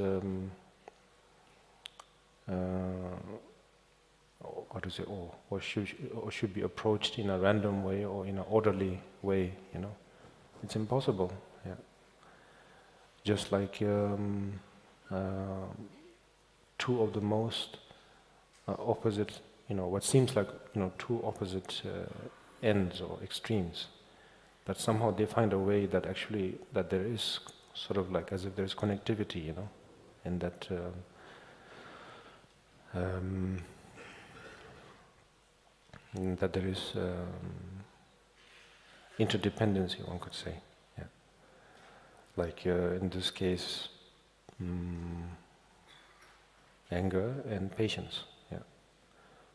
what to say, or should be approached in a random way or in an orderly way, It's impossible, yeah. Just like two of the most opposite, what seems like, two opposite ends or extremes, but somehow they find a way that actually, that there is sort of like as if there is connectivity, and that that there is interdependency, one could say. Yeah. Like in this case, anger and patience. Yeah.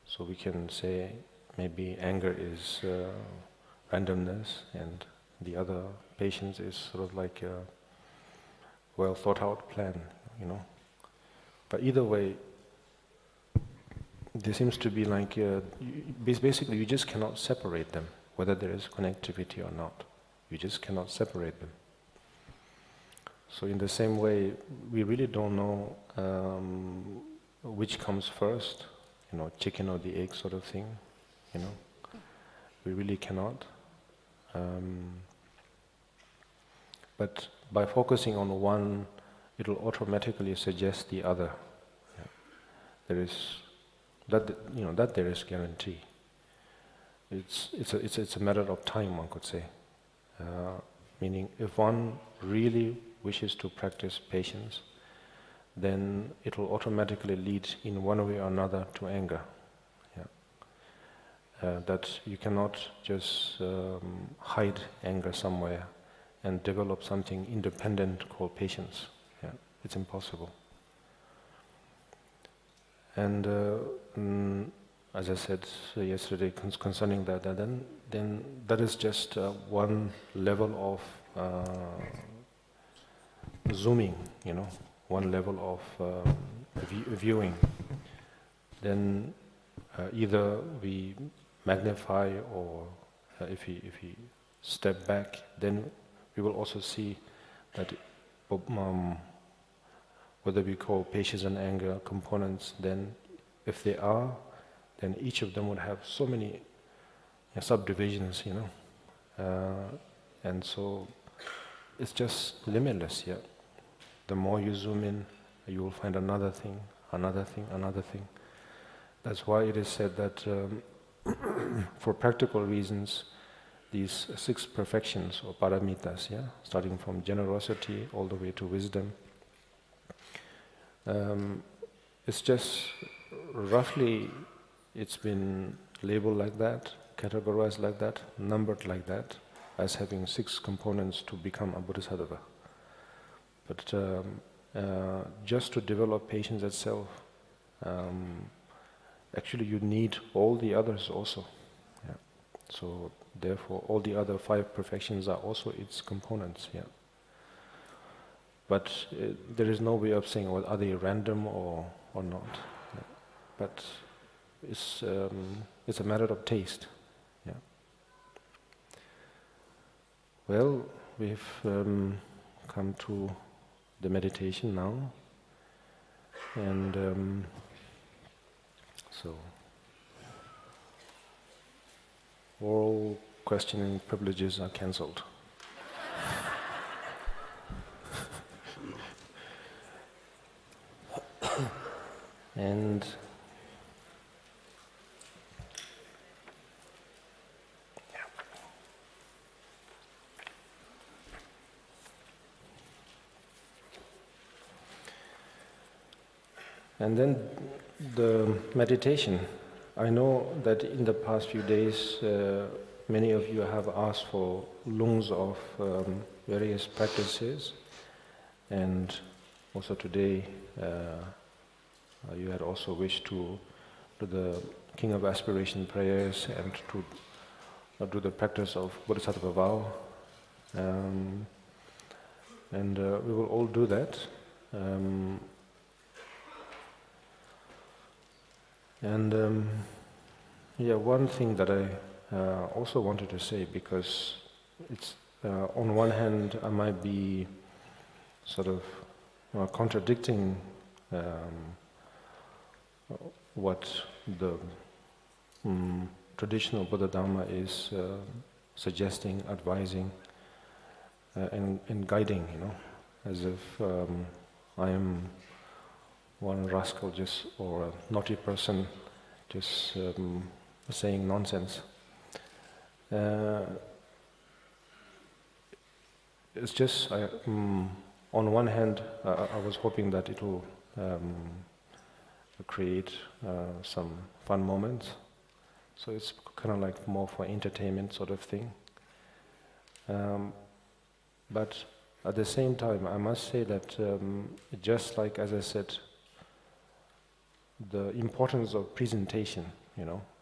So we can say maybe anger is randomness, and the other patience is sort of like a well thought out plan, But either way, there seems to be like, basically you just cannot separate them, whether there is connectivity or not. You just cannot separate them. So in the same way, we really don't know which comes first, chicken or the egg sort of thing, We really cannot. But by focusing on one, it will automatically suggest the other. Yeah. There is that there is guarantee. It's a matter of time, one could say. Meaning, if one really wishes to practice patience, then it will automatically lead in one way or another to anger. Yeah. That you cannot just hide anger somewhere and develop something independent called patience. Yeah. It's impossible. And as I said yesterday concerning that, then that is just one level of zooming, one level of viewing. Then either we magnify, or if we step back, then we will also see that whether we call patience and anger components, then if they are, then each of them would have so many subdivisions, and so it's just limitless. Yeah, the more you zoom in, you will find another thing, another thing, another thing. That's why it is said that for practical reasons, these 6 perfections or paramitas, starting from generosity all the way to wisdom, it's just roughly, it's been labeled like that, categorized like that, numbered like that, as having 6 components to become a bodhisattva. But just to develop patience itself, actually you need all the others also. Yeah. So therefore all the other 5 perfections are also its components. Yeah. But there is no way of saying, well, are they random or not? Yeah. But it's a matter of taste. Yeah. Well, we've come to the meditation now, and so all questioning privileges are cancelled. And then the meditation. I know that in the past few days, many of you have asked for lungs of various practices, and also today you had also wished to do the King of Aspiration prayers and to do the practice of Bodhisattva vow. And we will all do that. One thing that I also wanted to say, because it's on one hand I might be sort of contradicting what the traditional Buddha Dharma is suggesting, advising, and guiding, as if I am one rascal or a naughty person just saying nonsense. It's just, on one hand, I was hoping that it will create some fun moments. So it's kind of like more for entertainment sort of thing. But at the same time, I must say that just like, as I said, the importance of presentation,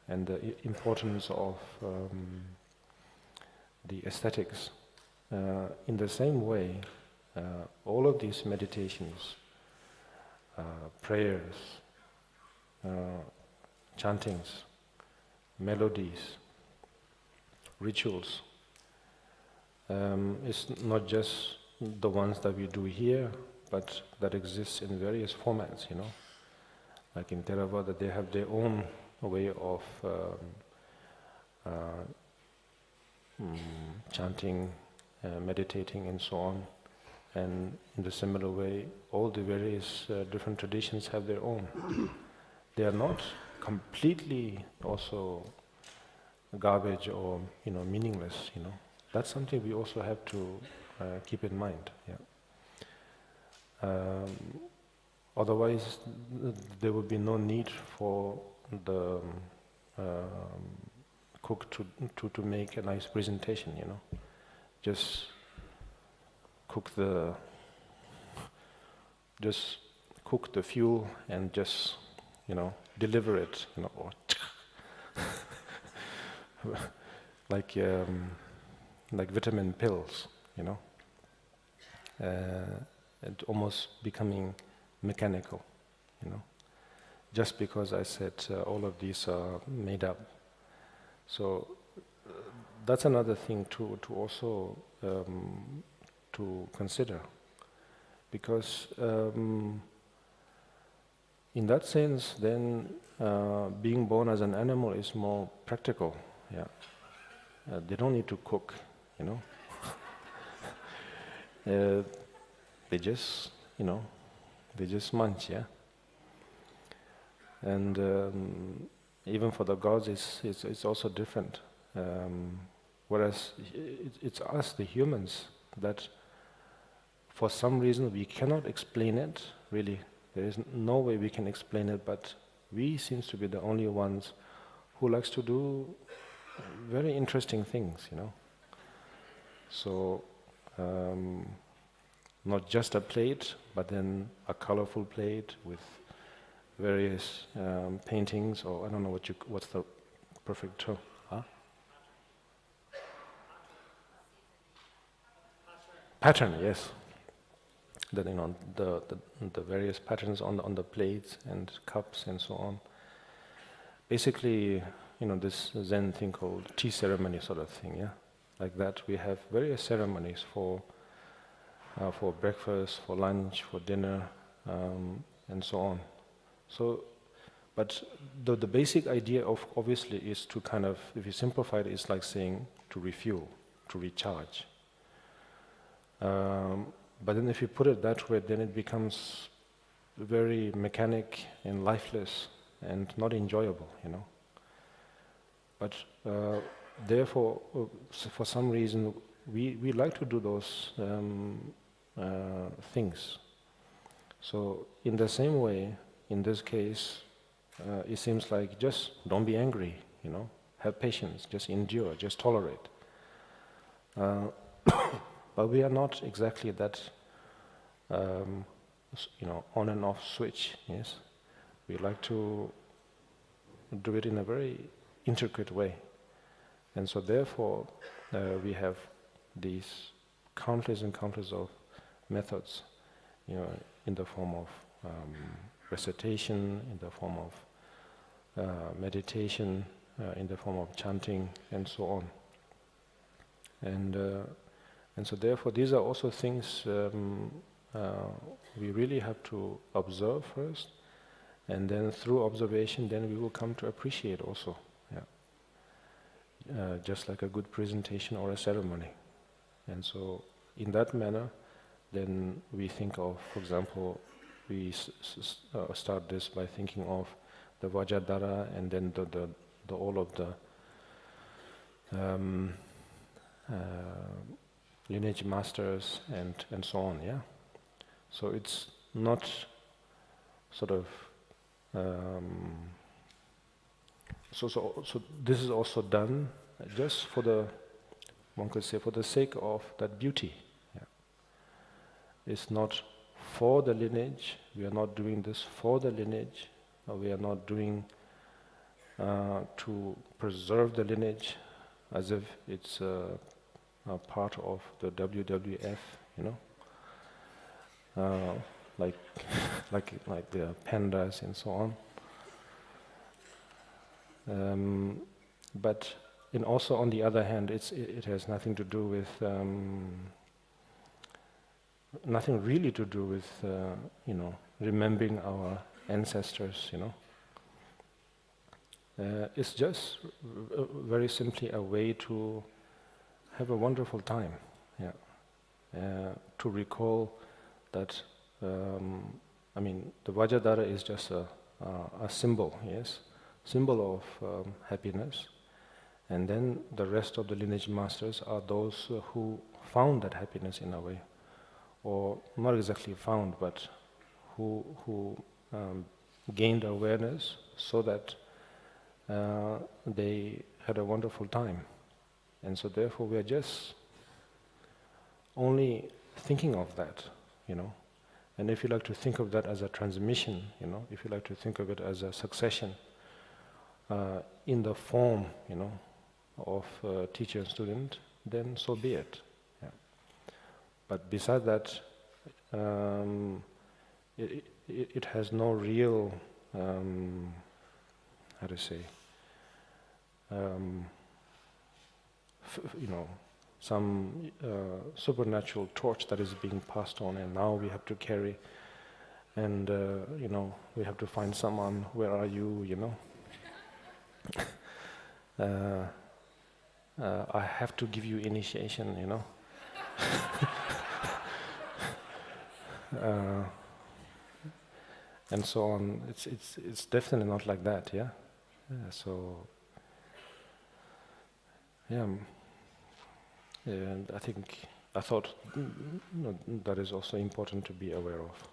and the importance of the aesthetics, in the same way, all of these meditations, prayers, chantings, melodies, rituals, it's not just the ones that we do here, but that exists in various formats, Like in Theravada, they have their own way of chanting, meditating, and so on. And in the similar way, all the various different traditions have their own. They are not completely also garbage or meaningless. That's something we also have to keep in mind. Yeah. Otherwise, there would be no need for the cook to make a nice presentation. Just cook the fuel and just deliver it. Or like vitamin pills. And almost becoming mechanical, just because I said all of these are made up. So that's another thing to also to consider, because in that sense, then being born as an animal is more practical. Yeah, they don't need to cook, they just they just munch, yeah. And even for the gods, it's also different. Whereas it's us, the humans, that for some reason we cannot explain it. Really, there is no way we can explain it. But we seems to be the only ones who likes to do very interesting things, So. Not just a plate, but then a colorful plate with various paintings, or I don't know what's the perfect term. Huh? Pattern, yes. Then the various patterns on the plates and cups and so on. Basically, this Zen thing called tea ceremony sort of thing, yeah. Like that, we have various ceremonies for breakfast, for lunch, for dinner, and so on. So, but the basic idea of obviously is to kind of, if you simplify it, it's like saying to refuel, to recharge. But then if you put it that way, then it becomes very mechanic and lifeless and not enjoyable, But therefore, for some reason, we like to do those things. So in the same way, in this case, it seems like just don't be angry, have patience, just endure, just tolerate. But we are not exactly that, on and off switch. Yes, we like to do it in a very intricate way, and so therefore we have these countless and countless of methods, in the form of recitation, in the form of meditation, in the form of chanting and so on. And so therefore these are also things we really have to observe first, and then through observation then we will come to appreciate also. Just like a good presentation or a ceremony. And so in that manner then we think of, for example, we start this by thinking of the Vajradhara and then the all of the lineage masters and so on, yeah? So it's not sort of so this is also done just for the, one could say, for the sake of that beauty. Yeah. It's not for the lineage. We are not doing this for the lineage. Or we are not doing to preserve the lineage as if it's a part of the WWF, you know, like like the pandas and so on. But also on the other hand, it has nothing to do with nothing really to do with you know, remembering our ancestors, you know. It's just very simply a way to have a wonderful time, yeah. To recall that, I mean, the Vajradhara is just a symbol, yes, symbol of happiness, and then the rest of the lineage masters are those who found that happiness in a way, or not exactly found, but who gained awareness so that they had a wonderful time. And so therefore we are just only thinking of that, you know. And if you like to think of that as a transmission, you know, if you like to think of it as a succession in the form, you know, of teacher and student, then so be it. Yeah. But besides that, it has no real, how to say, you know, some supernatural torch that is being passed on, and now we have to carry, and you know, we have to find someone. Where are you? You know, I have to give you initiation. You know, and so on. It's definitely not like that. Yeah. So yeah. And I thought that is also important to be aware of.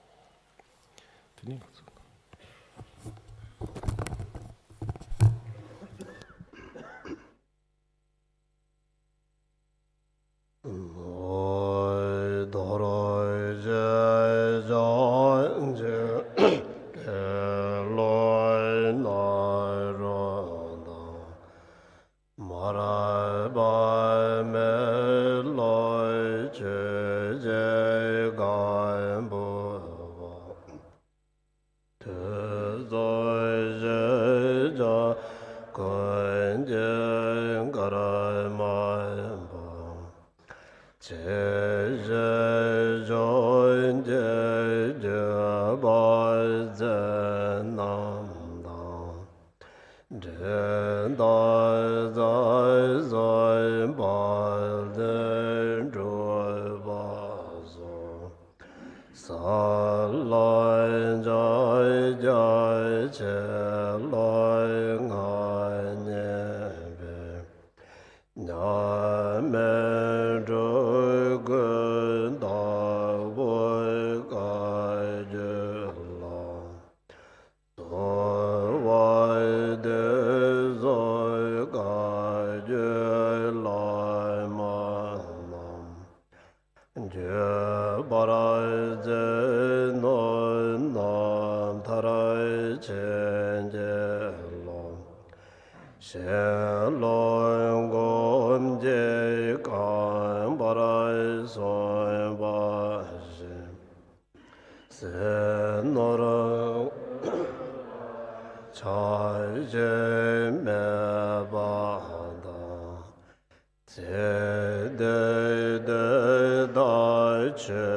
de da che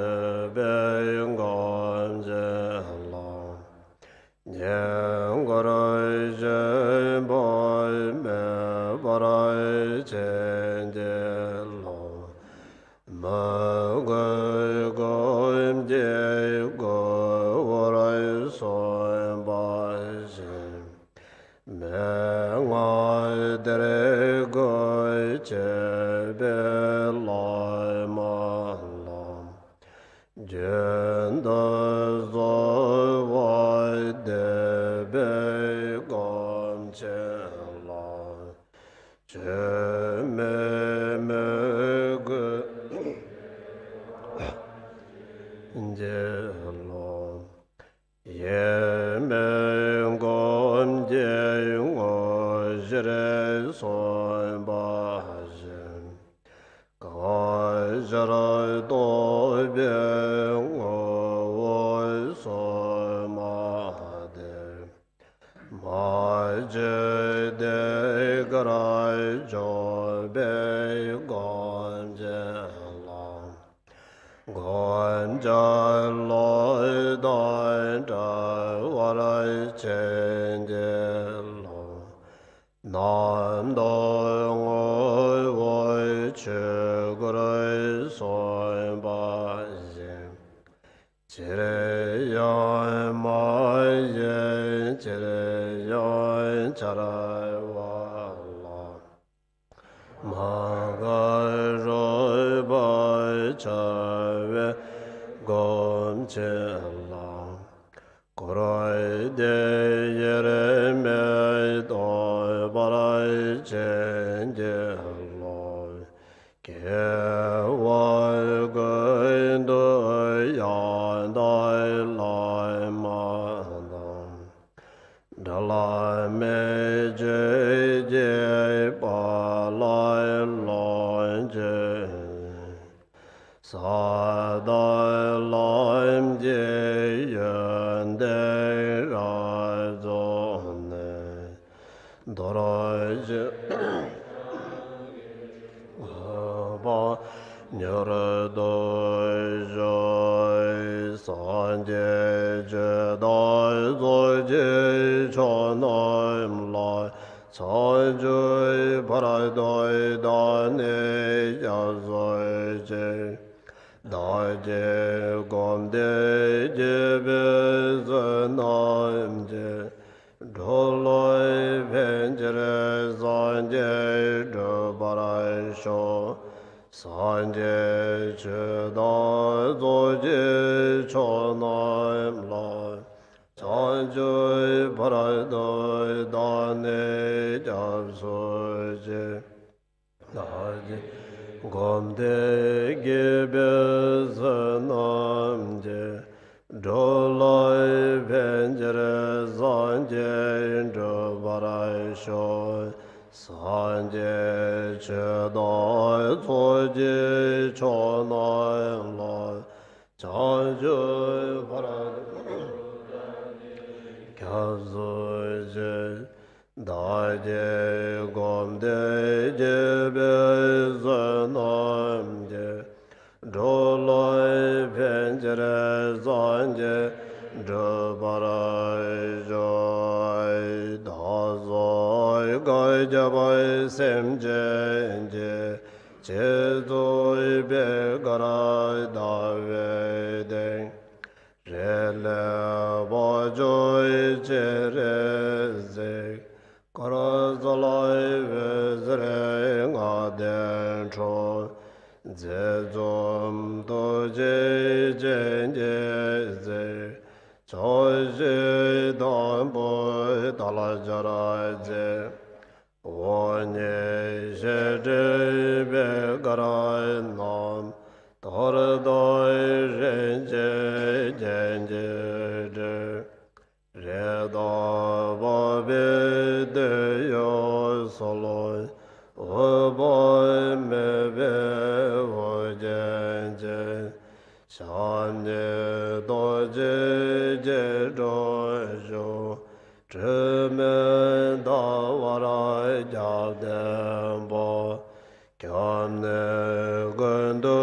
be ngam je la nyang go ro je boy me ba ra che je lo ma go go je go wa ra so ba je me ngoi dere go che be la ma la jen da zo wa de be gom che la che me go je lo ye me gom je ngo jere so ba je ga jara do be ngo wo so ma de ma je de gra jo be gom je la gom ja lo da da wa ra chen je lo nam do ngo wo che gu ra so ba je che re ya ma ye che re ya cha ra wa la ma ga ro ba cha ve gom che la ko ra de ye re me do ba ra chen je lo ke wa ga do ya da la ma da la me je pa la lo je sa da la je yen de ra zo ne do ra je ba nyar do jo san je je da zo je cho nam la cha ju pa ra do da ne ya zo je da je gom de je be za nam je do loi pen je re san je do pa ra sho san je che da zo je cho nam la cha ju pa ra do da ne ja so je da je gom de ge be za nam je do loi pen je re san je do pa ra sho san je che da zo je cho nam la cha ju pa ra kya zo je da je gom de je be za nam je do loi pen je re san je do pa ra jo da zo ga ja ba sem je che zo be ga ra da ve de re le ba jo che re ze ga ra za lai ve zre nga den cho ze zom do je je ze cho je da bo da la ja ra ze wo ne je de be ga ra nam da ra da re je de re da ba be de yo so lo o bo me be wo je shan de do je do jo zhe men da wa ra ja de bo kyan ne gun do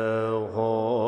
Om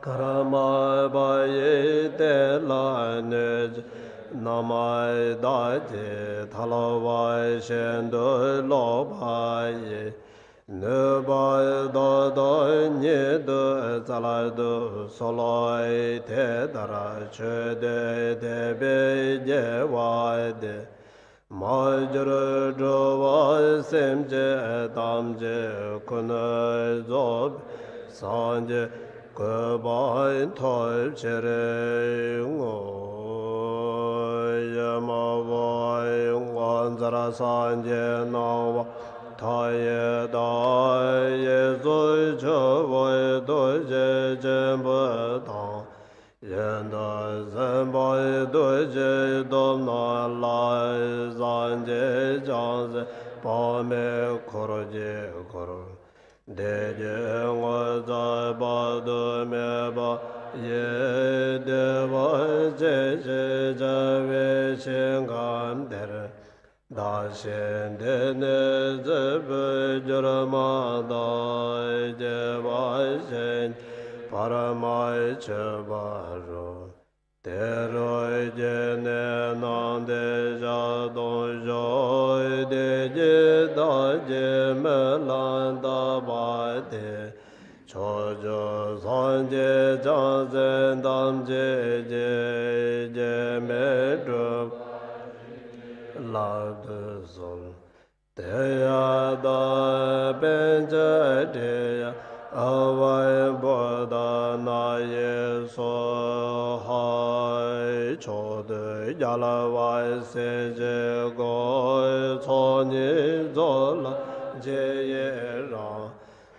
Karmapa namai daji thalawai shendu lobai nubai dodoi nidu zaladu soloi te dara chede tebe jewai Majra Java Semje Damje Kuna Zob Sanje Kubain Toib Chere Yamavai Wanzara Sanje Nawa Taye Daye Zoi Chavai Doje Jemba Tang Yenda Zembai Doje Domna Lai Zanje Janze Pame Koroje Koro Deje Ngoza Badu Meba Ye Deva Jeje Jave Shingam Dere Dashen Dene Zebe Jurama Dai Jeva Shen Paramai Chabaro Teroi Jene Nande Jadon Joy Deje Daje Melanda Bade Chojo Sanje Janzen Damje Je Medro Lad Sol Teya Da Benja Teya Avai Bodha Na Yeso Hai Chode Gyalwa Seje Goi Choni Zola Je Ra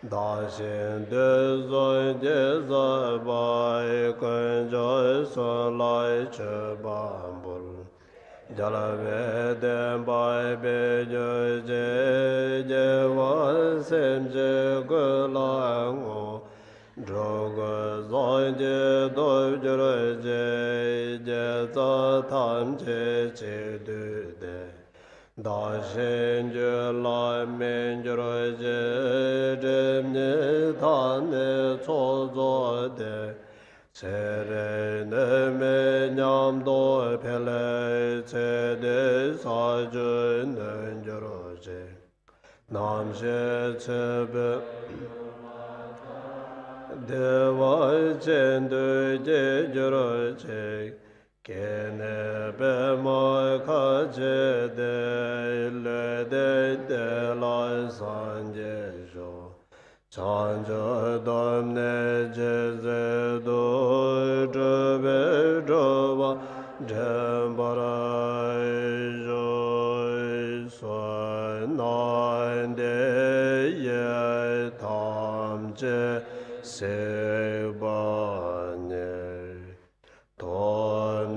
Da Shen De Zoi Je Zabai Kun Joi Son Lai Che Bambul Jalave Dembai Bejo Je Je Wan Sem Je Gulango Droga Zoi Je Doi Juro Je Je Za Tam Je Che Du De Da Shen Je Lai Men Juro Je Jem Ne Ta Ne Cho Zo De Sere ne me nyam do pele che de sa ju ne joro je nam she che be de wa chen de je joro je ke ne be ma ka je de le de la san je jo Chanja damne jeze do drebe drova dhambara joi swan de ye tam je se banye to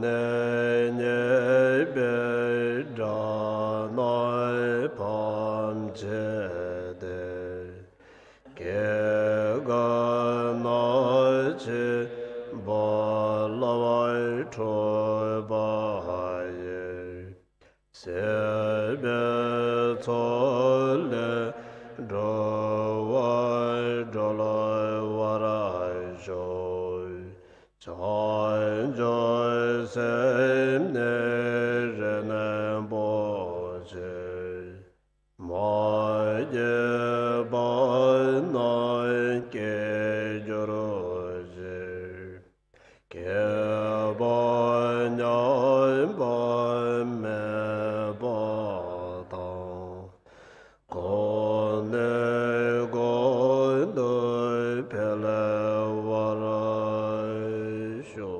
ne nye be dra nai pam je de Ke ga na che ba la vai tro ba ye se be to le do wa do la wa ra jo cha jo se ne re ne bo je ma ye ba na ke joro je ke ba nya ba me ba ta ko ne go do pe le wa ra sho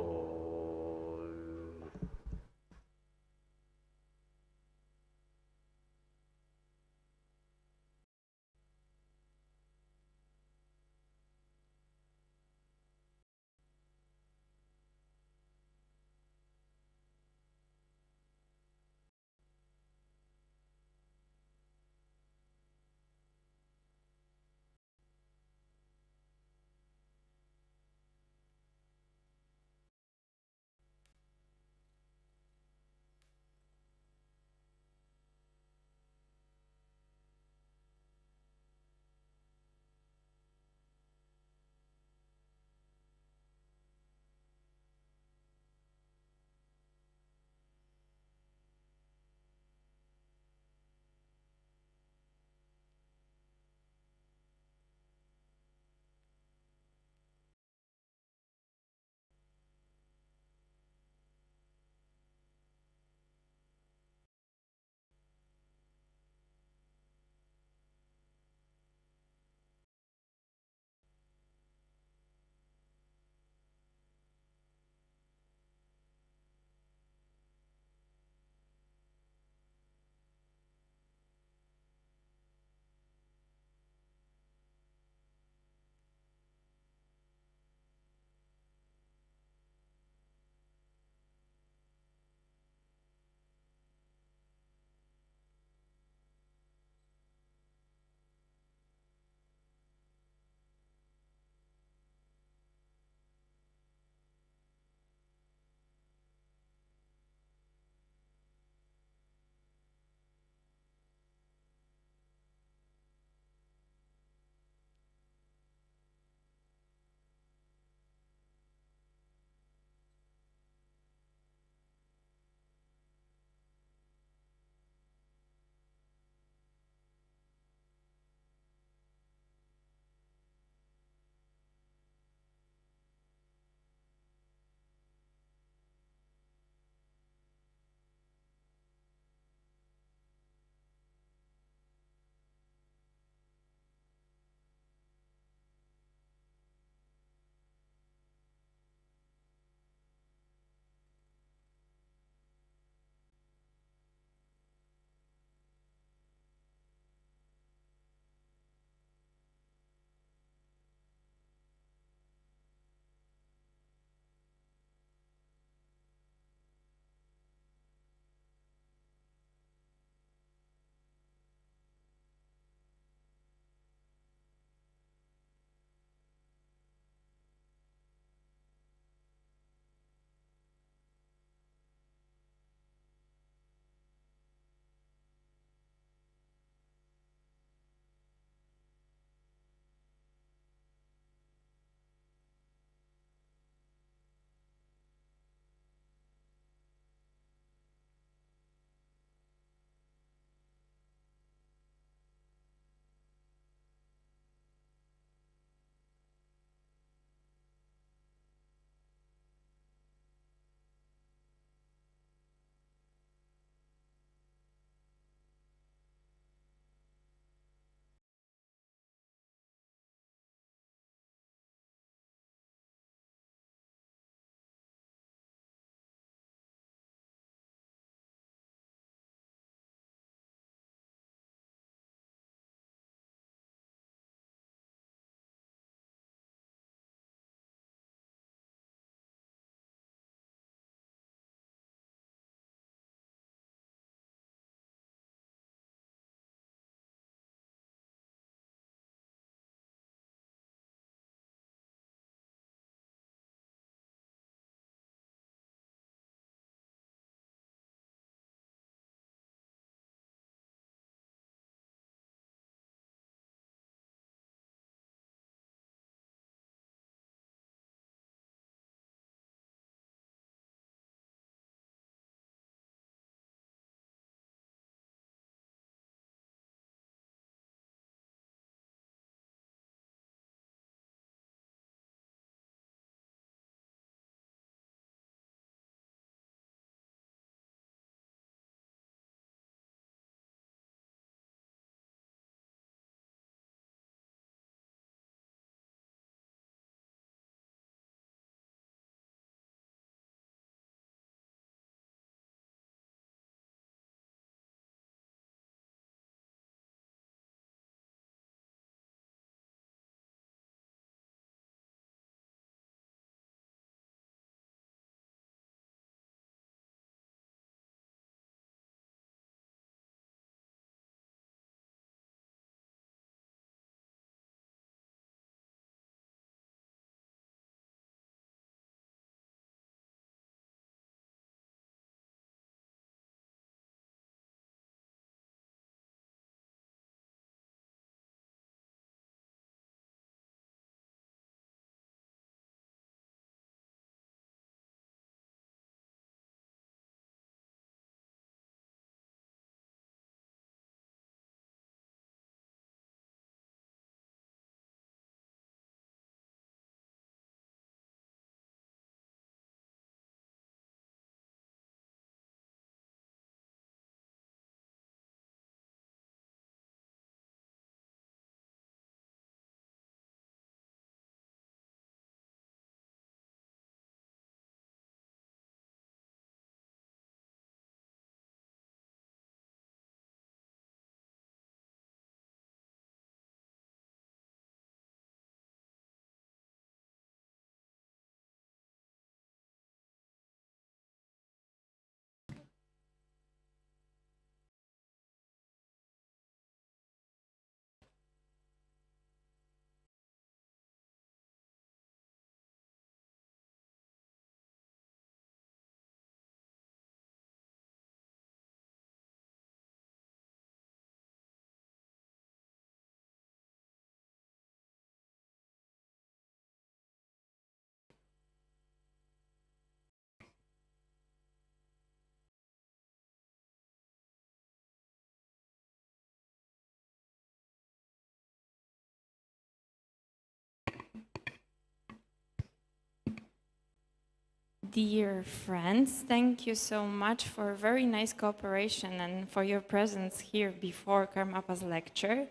Dear friends, thank you so much for a very nice cooperation and for your presence here before Karmapa's lecture.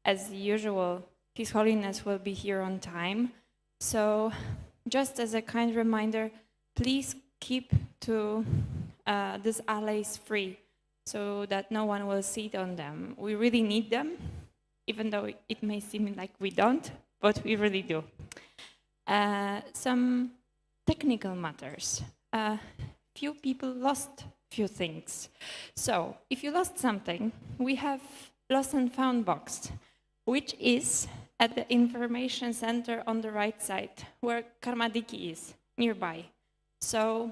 As usual, His Holiness will be here on time. So, just as a kind reminder, please keep to these alleys free so that no one will sit on them. We really need them, even though it may seem like we don't, but we really do. Some technical matters. Few people lost few things. So, if you lost something, we have lost and found box, which is at the information center on the right side, where Karmadiki is, nearby. So,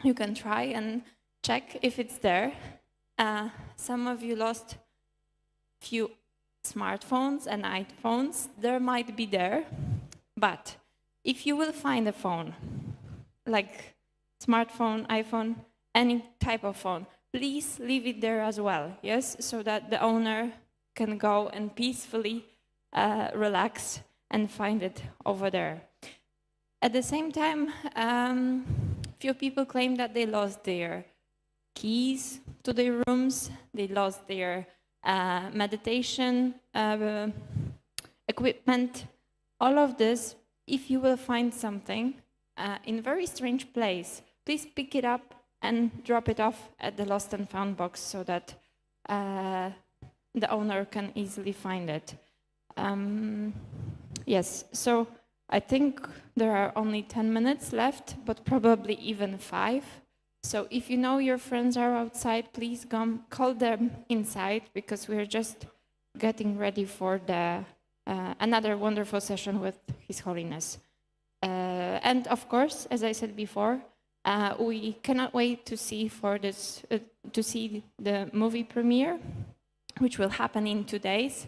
you can try and check if it's there. Some of you lost few smartphones and iPhones. There might be there, but if you will find a phone, like smartphone, iPhone, any type of phone, please leave it there as well, yes? So that the owner can go and peacefully relax and find it over there. At the same time, few people claim that they lost their keys to their rooms, they lost their meditation equipment. All of this, if you will find something in a very strange place, please pick it up and drop it off at the lost and found box so that the owner can easily find it. Yes, so I think there are only 10 minutes left, but probably even 5. So if you know your friends are outside, please come call them inside, because we're just getting ready for the another wonderful session with His Holiness. And of course, as I said before, we cannot wait to see the movie premiere, which will happen in 2 days,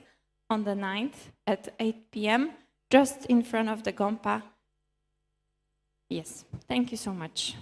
on the 9th at 8 p.m., just in front of the Gompa. Yes, thank you so much.